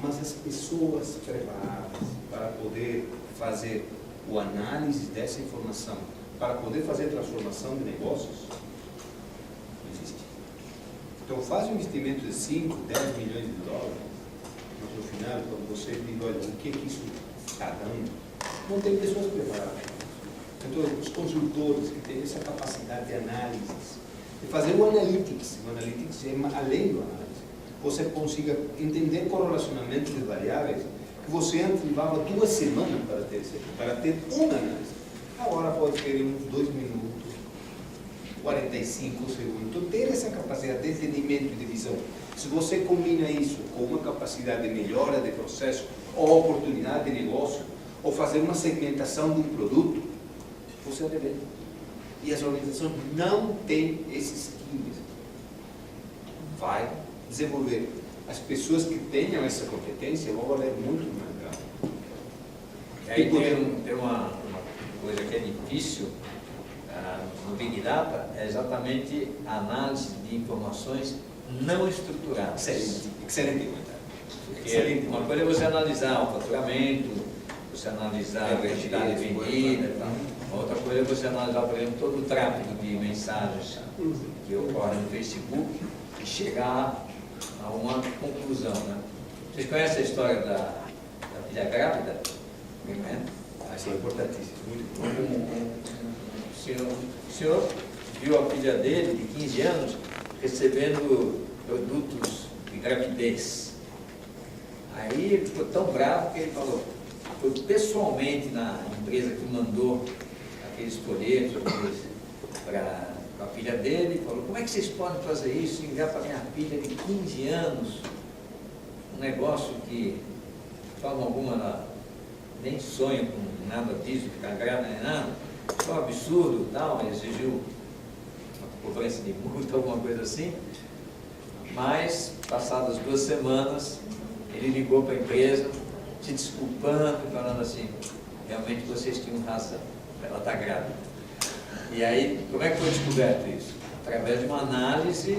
mas as pessoas preparadas para poder fazer a análise dessa informação, para poder fazer transformação de negócios, não existe. Então faz um investimento de 5, 10 milhões de dólares, mas no final, quando você diz, olha, o que isso está dando, não tem pessoas preparadas. Então, os consultores que têm essa capacidade de análise, de fazer o analytics é além do análise, você consiga entender correlacionamento de variáveis que você antes levava 2 semanas para ter uma análise. Agora pode ter uns 2 minutos, 45 segundos. Então, ter essa capacidade de entendimento e de visão, se você combina isso com uma capacidade de melhora de processo, ou oportunidade de negócio, ou fazer uma segmentação de um produto, você arrebenta. E as organizações não têm esses skills. Vai desenvolver. As pessoas que tenham essa competência vão valer muito mais grave. Aí tem uma coisa que é difícil no Big Data, é exatamente a análise de informações não estruturadas. Excelente. Porque uma coisa é você analisar o faturamento, você analisar a quantidade vendida e tal. Outra coisa é você analisar, por exemplo, todo o tráfego de mensagens que ocorre no Facebook e chegar a uma conclusão, né? Vocês conhecem a história da filha grávida? Isso é importantíssimo. O senhor viu a filha dele, de 15 anos, recebendo produtos de gravidez. Aí ele ficou tão bravo que ele falou, foi pessoalmente na empresa que mandou aqueles folhetos para a filha dele, e falou, como é que vocês podem fazer isso, enviar para minha filha de 15 anos, um negócio que, de forma alguma, ela nem sonha com nada disso, ficar grávida nem nada, foi um absurdo, tal, exigiu uma cobrança de multa, alguma coisa assim, mas, passadas 2 semanas, ele ligou para a empresa, se desculpando, falando assim, realmente vocês tinham razão, ela está grávida. E aí, como é que foi descoberto isso? Através de uma análise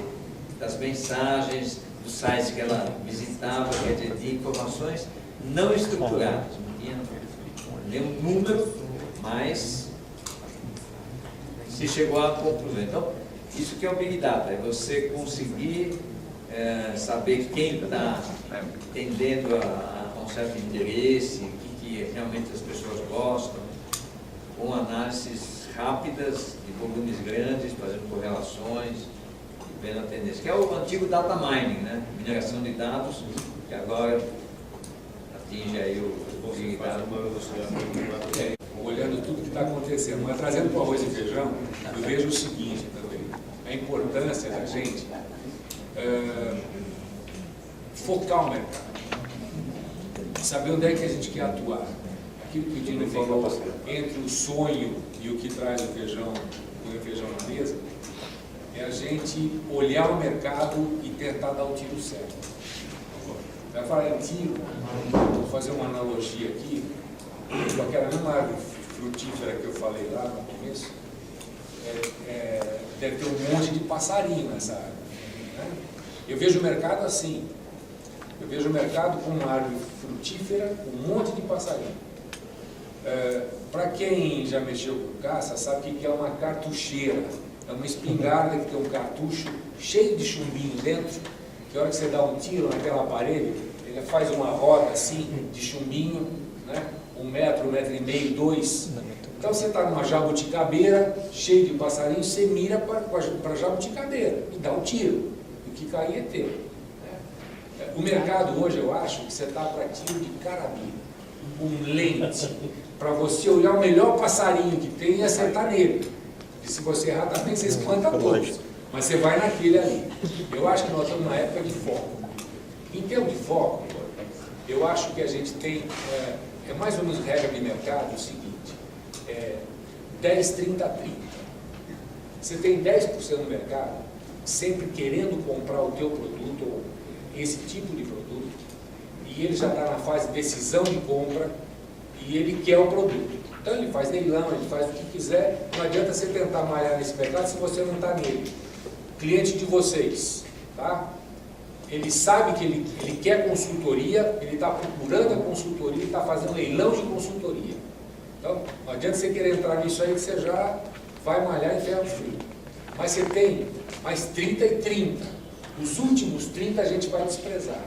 das mensagens, dos sites que ela visitava, quer dizer, de informações não estruturadas, não tinha nenhum número, mas se chegou à conclusão. Então, isso que é o Big Data, é você conseguir saber quem está tendendo a um certo interesse, o que realmente as pessoas gostam, com análises rápidas, de volumes grandes, fazendo correlações, vendo a tendência, que é o antigo data mining, né? Mineração de dados, que agora atinge aí o Big Data. Olhando tudo que está acontecendo, mas trazendo para o arroz e feijão, eu vejo o seguinte também, a importância da gente focar o mercado, saber onde é que a gente quer atuar. Aquilo que o Dino falou, entre o sonho e o que traz o feijão na mesa, é a gente olhar o mercado e tentar dar o tiro certo. Vai falar em tiro, vou fazer uma analogia aqui, com aquela mesma árvore frutífera que eu falei lá no começo, deve ter um monte de passarinho nessa árvore. Né? Eu vejo o mercado assim, eu vejo o mercado com uma árvore frutífera, com um monte de passarinho. Para quem já mexeu com caça, sabe que é uma cartucheira, é uma espingarda que tem um cartucho cheio de chumbinho dentro, que a hora que você dá um tiro naquela parede, ele faz uma roda assim de chumbinho, né? 1 metro, 1,5 metros, 2. Então você está numa jabuticabeira, cheio de passarinho, você mira para a jabuticabeira e dá um tiro. E o que cair é teu. Né? O mercado hoje, eu acho, que você está para tiro de carabina, com lente, para você olhar o melhor passarinho que tem e acertar nele. E se você errar também, você espanta todos. Mas você vai naquele ali. Eu acho que nós estamos na época de foco. Em termos de foco, eu acho que a gente tem, é mais ou menos regra de mercado o seguinte, 10, 30, 30. Você tem 10% no mercado, sempre querendo comprar o teu produto, ou esse tipo de produto, e ele já está na fase de decisão de compra, e ele quer o produto. Então ele faz leilão, ele faz o que quiser, não adianta você tentar malhar nesse mercado se você não está nele. Cliente de vocês, tá? Ele sabe que ele quer consultoria, ele está procurando a consultoria, ele está fazendo leilão de consultoria. Então, não adianta você querer entrar nisso aí que você já vai malhar em ferro frio. Mas você tem mais 30 e 30. Os últimos 30 a gente vai desprezar.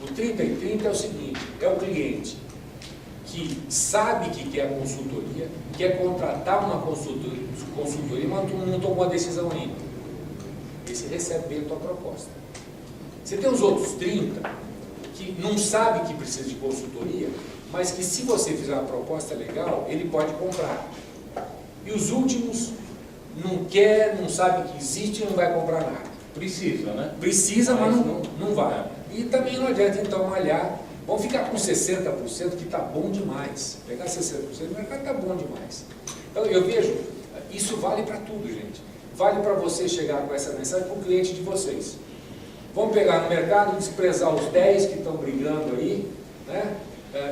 O 30 e 30 é o seguinte, é o cliente que sabe que quer consultoria, quer contratar uma consultoria, mas não tomou a decisão ainda. Esse recebe bem a tua proposta. Você tem os outros 30 que não sabe que precisa de consultoria, mas que se você fizer uma proposta legal, ele pode comprar. E os últimos não quer, não sabe que existe e não vai comprar nada. Precisa, né? Precisa, mas não vai. E também não adianta então malhar. Vamos ficar com 60%, que está bom demais. Pegar 60% do mercado está bom demais. Então eu vejo, isso vale para tudo, gente. Vale para você chegar com essa mensagem para o cliente de vocês. Vamos pegar no mercado, desprezar os 10 que estão brigando aí, né?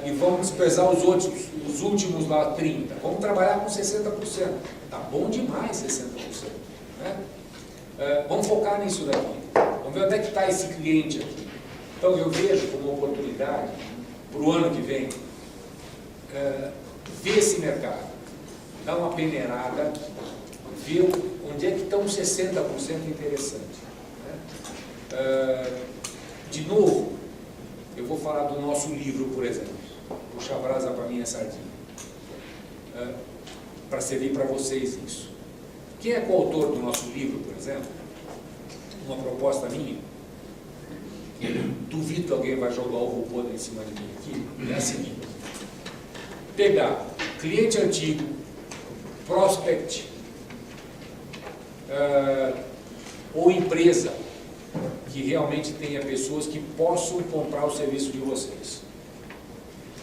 E vamos desprezar os outros, os últimos lá, 30. Vamos trabalhar com 60%. Está bom demais 60%. Né? Vamos focar nisso daqui. Vamos ver onde é que está esse cliente aqui. Então eu vejo como oportunidade para o ano que vem, ver esse mercado, dar uma peneirada, ver onde é que estão os 60% interessantes. Né? De novo, eu vou falar do nosso livro, por exemplo, puxar a brasa para minha sardinha, para servir para vocês isso. O Quem é coautor do nosso livro, por exemplo, uma proposta minha, duvido que alguém vai jogar o ovo podre em cima de mim aqui, é a seguinte: pegar cliente antigo, prospect, ou empresa que realmente tenha pessoas que possam comprar o serviço de vocês.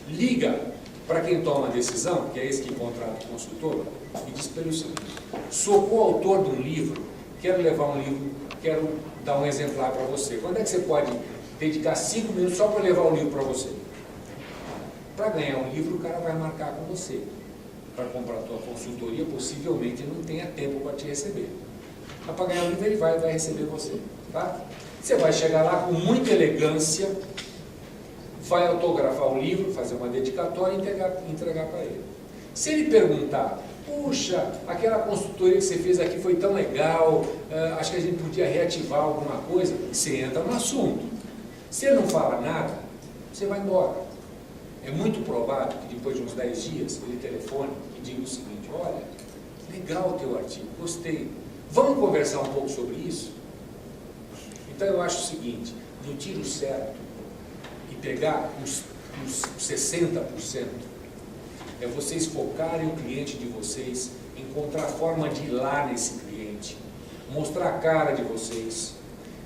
Liga para quem toma a decisão, que é esse que contrata o consultor, e diz para ele o seguinte: sou coautor de um livro, quero levar um livro, quero dar um exemplar para você. Quando é que você pode dedicar 5 minutos só para levar o livro para você? Para ganhar um livro, o cara vai marcar com você. Para comprar a tua consultoria, possivelmente ele não tenha tempo para te receber. Mas para ganhar o livro, ele vai receber você. Tá? Você vai chegar lá com muita elegância, vai autografar o livro, fazer uma dedicatória e entregar para ele. Se ele perguntar: puxa, aquela consultoria que você fez aqui foi tão legal, acho que a gente podia reativar alguma coisa, você entra no assunto. Se ele não fala nada, você vai embora. É muito provável que depois de uns 10 dias ele telefone e diga o seguinte: olha, legal o teu artigo, gostei, vamos conversar um pouco sobre isso? Então eu acho o seguinte: no tiro certo e pegar os 60%, é vocês focarem o cliente de vocês, encontrar a forma de ir lá nesse cliente, mostrar a cara de vocês,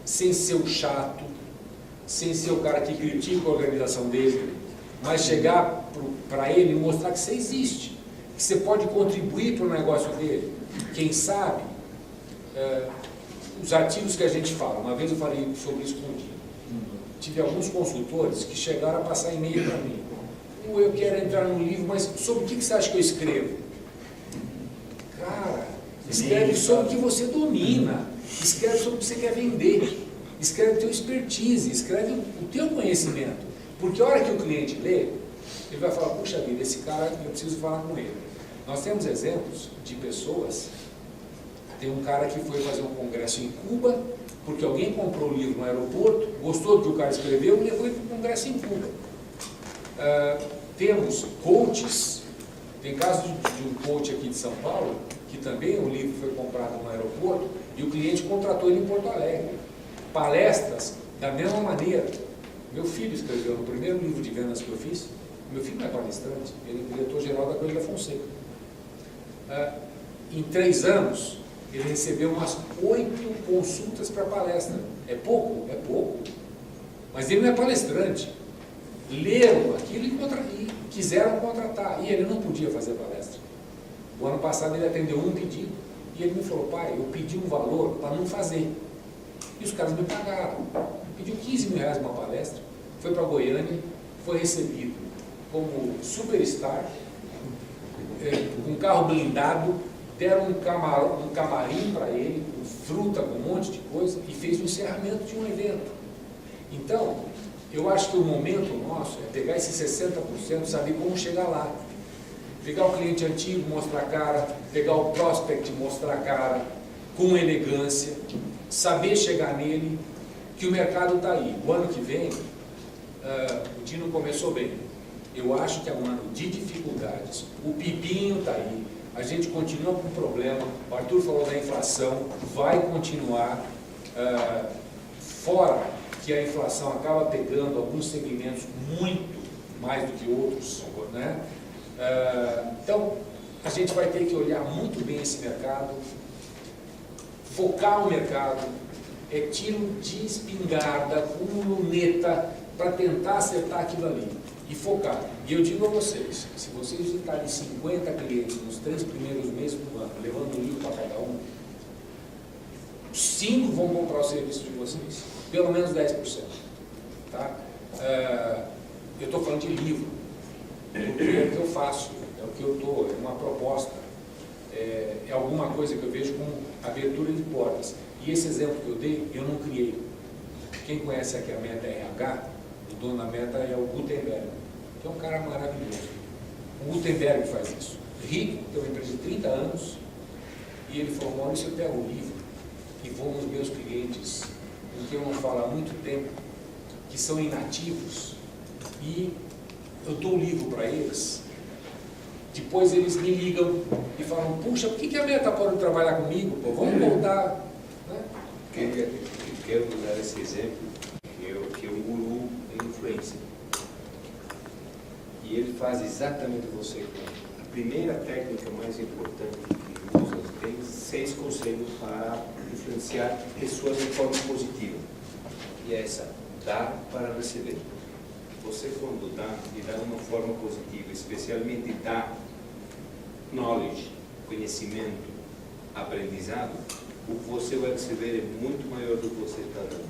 sem ser o chato, sem ser o cara que critica a organização dele, mas chegar para ele e mostrar que você existe, que você pode contribuir para o negócio dele. Quem sabe, os artigos que a gente fala, uma vez eu falei sobre isso com o Dino, tive alguns consultores que chegaram a passar e-mail para mim: eu quero entrar no livro, mas sobre o que você acha que eu escrevo? Cara, escreve sobre o que você domina, escreve sobre o que você quer vender, escreve o teu expertise, escreve o teu conhecimento, porque a hora que o cliente lê, ele vai falar: puxa vida, esse cara, eu preciso falar com ele. Nós temos exemplos de pessoas. Tem um cara que foi fazer um congresso em Cuba, porque alguém comprou o livro no aeroporto, gostou do que o cara escreveu e levou ele para o congresso em Cuba. Temos coaches, tem caso de um coach aqui de São Paulo, que também o livro foi comprado no aeroporto e o cliente contratou ele em Porto Alegre. Palestras da mesma maneira. Meu filho escreveu no primeiro livro de vendas que eu fiz. Meu filho não é palestrante, ele é diretor-geral da Coelho da Fonseca. Em 3 anos, ele recebeu umas 8 consultas para palestra. É pouco? É pouco. Mas ele não é palestrante. Leram aquilo e quiseram contratar. E ele não podia fazer palestra. O ano passado ele atendeu um pedido e ele me falou: pai, eu pedi um valor para não fazer. E os caras me pagaram. Pediu 15 mil reais uma palestra, foi para Goiânia, foi recebido como superstar, com um carro blindado, deram um camarim para ele, com fruta, com um monte de coisa, e fez o encerramento de um evento. Então, eu acho que o momento nosso é pegar esses 60%, saber como chegar lá. Pegar o cliente antigo, mostrar a cara, pegar o prospect, mostrar a cara, com elegância, saber chegar nele, que o mercado está aí. O ano que vem, o Dino começou bem. Eu acho que é um ano de dificuldades. O pepinho está aí. A gente continua com problema. O Arthur falou da inflação, vai continuar. Fora que a inflação acaba pegando alguns segmentos muito mais do que outros, né? Então, a gente vai ter que olhar muito bem esse mercado, focar o mercado, tiro de espingarda, com luneta, para tentar acertar aquilo ali e focar. E eu digo a vocês, se vocês visitarem 50 clientes nos 3 primeiros meses do ano, levando um livro para cada um, 5 vão comprar o serviço de vocês, pelo menos 10%. Tá? Eu estou falando de livro, porque é o que eu faço, é o que eu estou, é uma proposta, é alguma coisa que eu vejo como abertura de portas. E esse exemplo que eu dei, eu não criei. Quem conhece aqui a Meta RH, o dono da Meta é o Gutenberg, que é um cara maravilhoso. O Gutenberg faz isso. Rico, tem uma empresa de 30 anos, e ele falou: Maurício, eu pego o livro e vou nos meus clientes, com quem eu não falo há muito tempo, que são inativos, e eu dou o livro para eles Depois eles me ligam e falam, puxa, por que a Meia está podendo trabalhar comigo? Pô, vamos voltar. Né? Quero usar esse exemplo, que é um guru em influência. E ele faz exatamente você. A primeira técnica mais importante que usa, tem 6 conselhos para influenciar pessoas de forma positiva. E é essa, dar para receber. Você quando dá, e dá de uma forma positiva, especialmente dá knowledge, conhecimento, aprendizado, o que você vai receber é muito maior do que você está dando.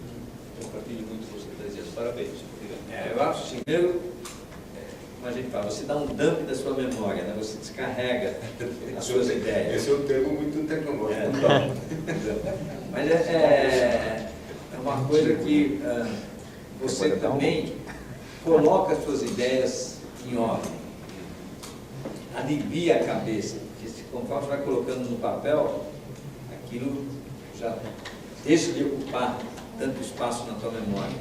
Eu compartilho muito o que você está dizendo. Parabéns. Eu acho assim, primeiro, como a gente fala, você dá um dump da sua memória, né? Você descarrega as suas ideias. Esse é um termo muito tecnológico. Mas é uma coisa que você também coloca as suas ideias em ordem, alivia a cabeça, porque conforme você vai colocando no papel, aquilo já deixa de ocupar tanto espaço na tua memória.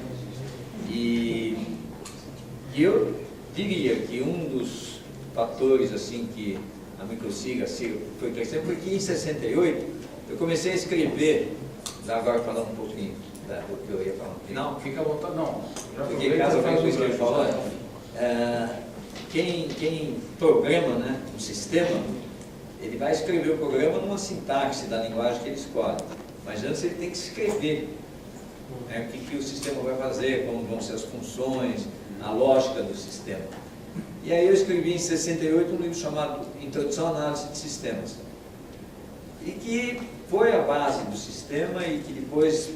E eu diria que um dos fatores assim que a Microsiga foi crescendo foi que em 68 eu comecei a escrever, agora falando um pouquinho do que eu ia falar no final. Fica à vontade, não. Porque caso alguém com isso que ele falou, quem programa, né, um sistema, ele vai escrever o programa numa sintaxe da linguagem que ele escolhe. Mas antes ele tem que escrever, né, o que o sistema vai fazer, como vão ser as funções, a lógica do sistema. E aí eu escrevi em 68 um livro chamado Introdução à Análise de Sistemas. E que foi a base do sistema e que depois,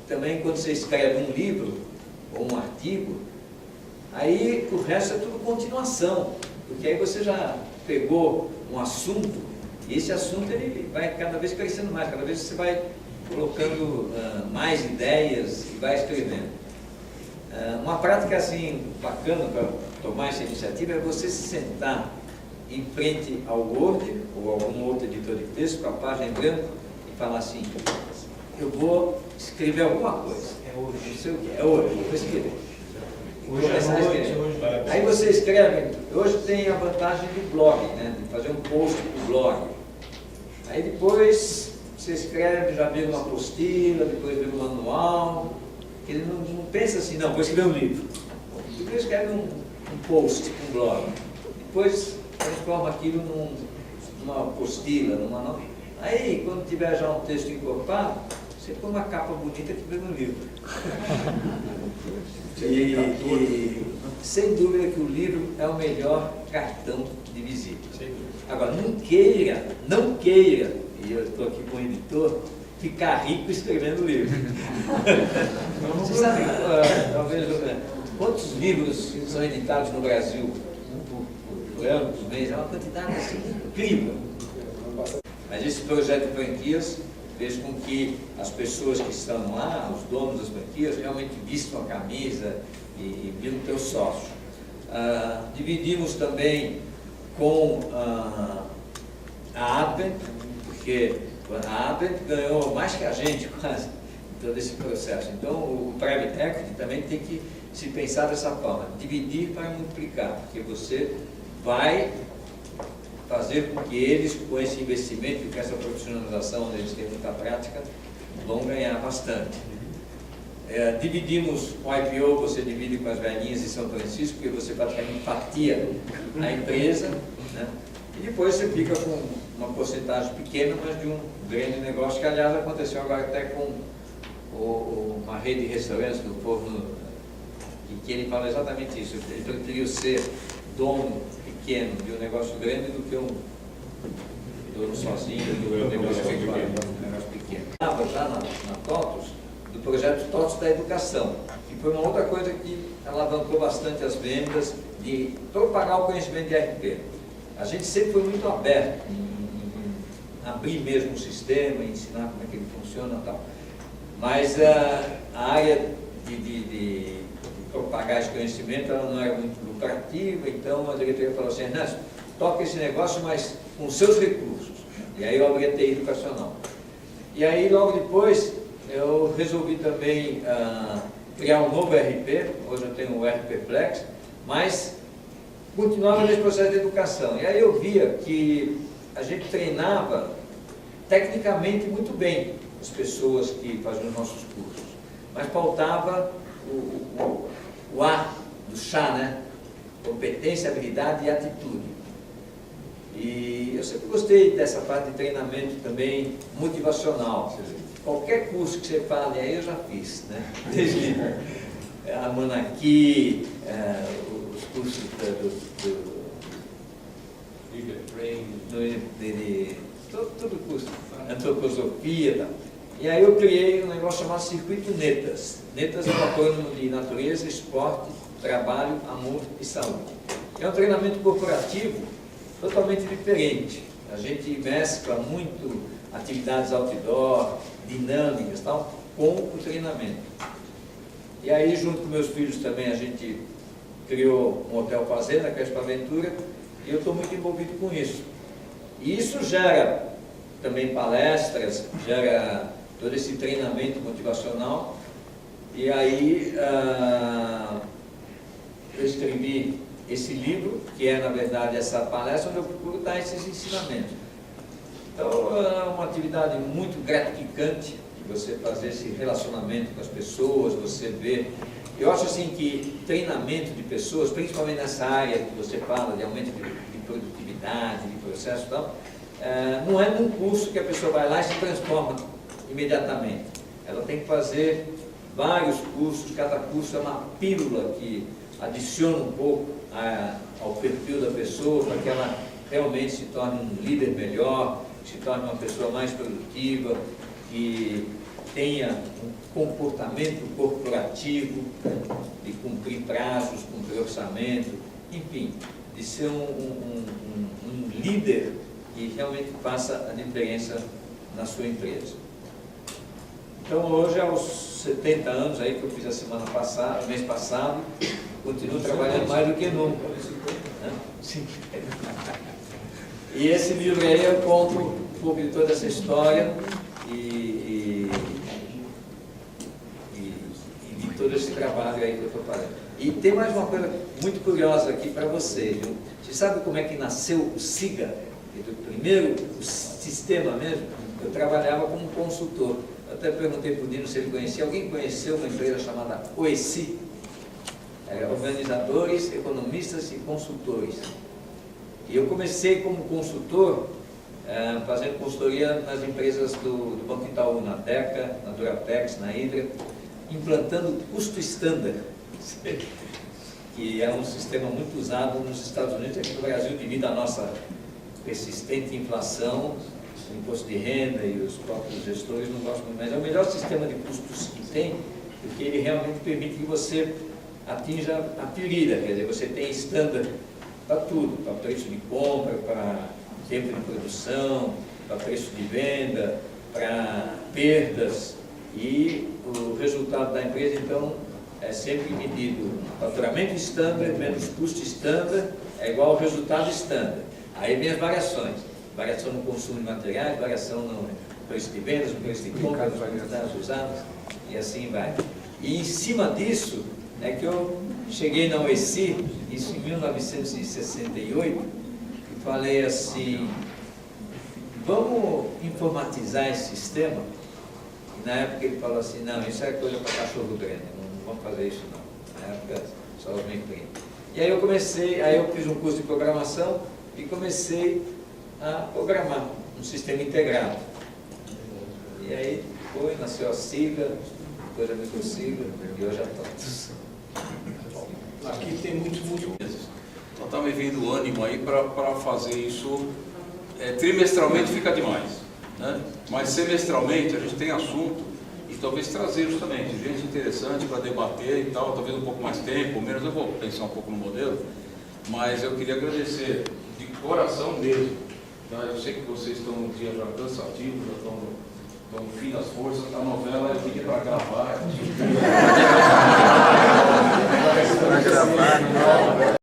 também quando você escreve um livro ou um artigo, aí o resto é tudo continuação, porque aí você já pegou um assunto e esse assunto ele vai cada vez crescendo mais, cada vez você vai colocando mais ideias e vai escrevendo. Uma prática assim bacana para tomar essa iniciativa é você se sentar em frente ao Word ou algum outro editor de texto com a página em branco e falar assim, eu vou escrever alguma coisa. É hoje, não sei o que, é hoje, vou escrever. Aí você escreve, hoje tem a vantagem do blog, né, de fazer um post para o blog. Aí depois você escreve, já vira uma apostila, depois vira um manual. Ele não pensa assim, não, vou escrever um livro. Primeiro escreve um post, um blog. Depois transforma aquilo numa apostila, num manual. Aí, quando tiver já um texto encorpado, você põe uma capa bonita que vem no livro. E sem dúvida que o livro é o melhor cartão de visita. Agora, não queira, e eu estou aqui com o editor, ficar rico escrevendo livro. Você sabe, talvez, quantos livros são editados no Brasil por ano, por mês? É uma quantidade assim incrível. Mas esse projeto de franquias fez com que as pessoas que estão lá, os donos das franquias, realmente vistam a camisa e viram teus sócios. Dividimos também com a Advent, porque a Advent ganhou mais que a gente quase em todo esse processo. Então o Private Equity também tem que se pensar dessa forma, dividir para multiplicar, porque você vai fazer com que eles, com esse investimento e com essa profissionalização, onde eles têm muita prática, vão ganhar bastante. Dividimos o IPO, você divide com as velhinhas de São Francisco, porque você praticamente fatia a empresa, né? E depois você fica com uma porcentagem pequena, mas de um grande negócio, que aliás aconteceu agora até com uma rede de restaurantes do povo, que ele fala exatamente isso. Ele preferiu ser dono pequeno de um negócio grande do que um dono sozinho de um negócio pequeno. Estava já na TOTUS, do projeto TOTUS da educação, que foi uma outra coisa que alavancou bastante as vendas, de propagar o conhecimento de RP. A gente sempre foi muito aberto em abrir mesmo o sistema, em ensinar como é que ele funciona e tal. Mas a área de propagar esse conhecimento ela não era muito lucrativa, então a diretoria falou assim, Ernesto, toca esse negócio, mas com seus recursos. E aí eu abri a TI educacional. E aí logo depois eu resolvi também criar um novo RP, hoje eu tenho o RP Flex, mas continuava nesse processo de educação. E aí eu via que a gente treinava tecnicamente muito bem as pessoas que faziam os nossos cursos, mas faltava o A do chá, né? Competência, habilidade e atitude. E eu sempre gostei dessa parte de treinamento também motivacional. Ou seja, qualquer curso que você fale aí eu já fiz, né? Desde a Manaqui, os cursos todo curso, antroposofia, tá? E aí eu criei um negócio chamado Circuito Netas. Netas é um acrônimo de natureza, esporte, trabalho, amor e saúde. É um treinamento corporativo totalmente diferente. A gente mescla muito atividades outdoor, dinâmicas, tal, com o treinamento. E aí, junto com meus filhos também, a gente criou um hotel fazenda, que é a Expo Aventura, e eu estou muito envolvido com isso. E isso gera também palestras, gera todo esse treinamento motivacional. E aí eu escrevi esse livro, que é na verdade essa palestra, onde eu procuro dar esses ensinamentos. Então é uma atividade muito gratificante de você fazer esse relacionamento com as pessoas, você ver. Eu acho assim que treinamento de pessoas, principalmente nessa área que você fala de aumento de produtividade, de processo e tal, não é num curso que a pessoa vai lá e se transforma imediatamente. Ela tem que fazer vários cursos, cada curso é uma pílula que adiciona um pouco ao perfil da pessoa para que ela realmente se torne um líder melhor, se torne uma pessoa mais produtiva, que tenha um comportamento corporativo, de cumprir prazos, cumprir orçamento, enfim, de ser um líder que realmente faça a diferença na sua empresa. Então hoje, aos 70 anos aí que eu fiz a semana passada, mês passado, continuo trabalhando mais do que nunca. Sim. E esse livro aí eu conto um pouco de toda essa história e de todo esse trabalho aí que eu estou fazendo. E tem mais uma coisa muito curiosa aqui para vocês. Viu? Você sabe como é que nasceu o SIGA? Primeiro, o sistema mesmo, eu trabalhava como consultor. Eu até perguntei para o Dino se ele conhecia. Alguém conheceu uma empresa chamada OECI? Organizadores, economistas e consultores. E eu comecei como consultor, fazendo consultoria nas empresas do Banco Itaú, na DECA, na Duratex, na Hydra, implantando custo estándar, que é um sistema muito usado nos Estados Unidos e aqui no Brasil, devido à nossa persistente inflação, o imposto de renda e os próprios gestores não gostam muito, mas é o melhor sistema de custos que tem, porque ele realmente permite que você atinja a pirira, quer dizer, você tem estándar para tudo, para preço de compra, para tempo de produção, para preço de venda, para perdas, e o resultado da empresa, então, é sempre medido faturamento estándar menos custo estándar é igual ao resultado estándar. Aí vem as variações, variação no consumo de materiais, variação no preço de vendas, no preço de compra, nos quantidades usadas, e assim vai. E em cima disso, é que eu cheguei na OECI, isso em 1968, e falei assim, vamos informatizar esse sistema? E na época ele falou assim, não, isso é coisa para cachorro grande, não vamos fazer isso não. Na época só os meio primo. E aí eu comecei, aí eu fiz um curso de programação e comecei a programar um sistema integrado. E aí foi, nasceu a sigla, depois a microsigla, e hoje a TOTS. Aqui tem muitos meses. Então está me vindo ânimo aí para fazer isso. Trimestralmente fica demais, né? Mas semestralmente a gente tem assunto e talvez trazê-los também. Tem gente interessante para debater e tal, talvez um pouco mais tempo, ou menos. Eu vou pensar um pouco no modelo, mas eu queria agradecer de coração mesmo. Tá? Eu sei que vocês estão um dia já cansativos, já estão no fim das forças. A novela eu pedi para gravar.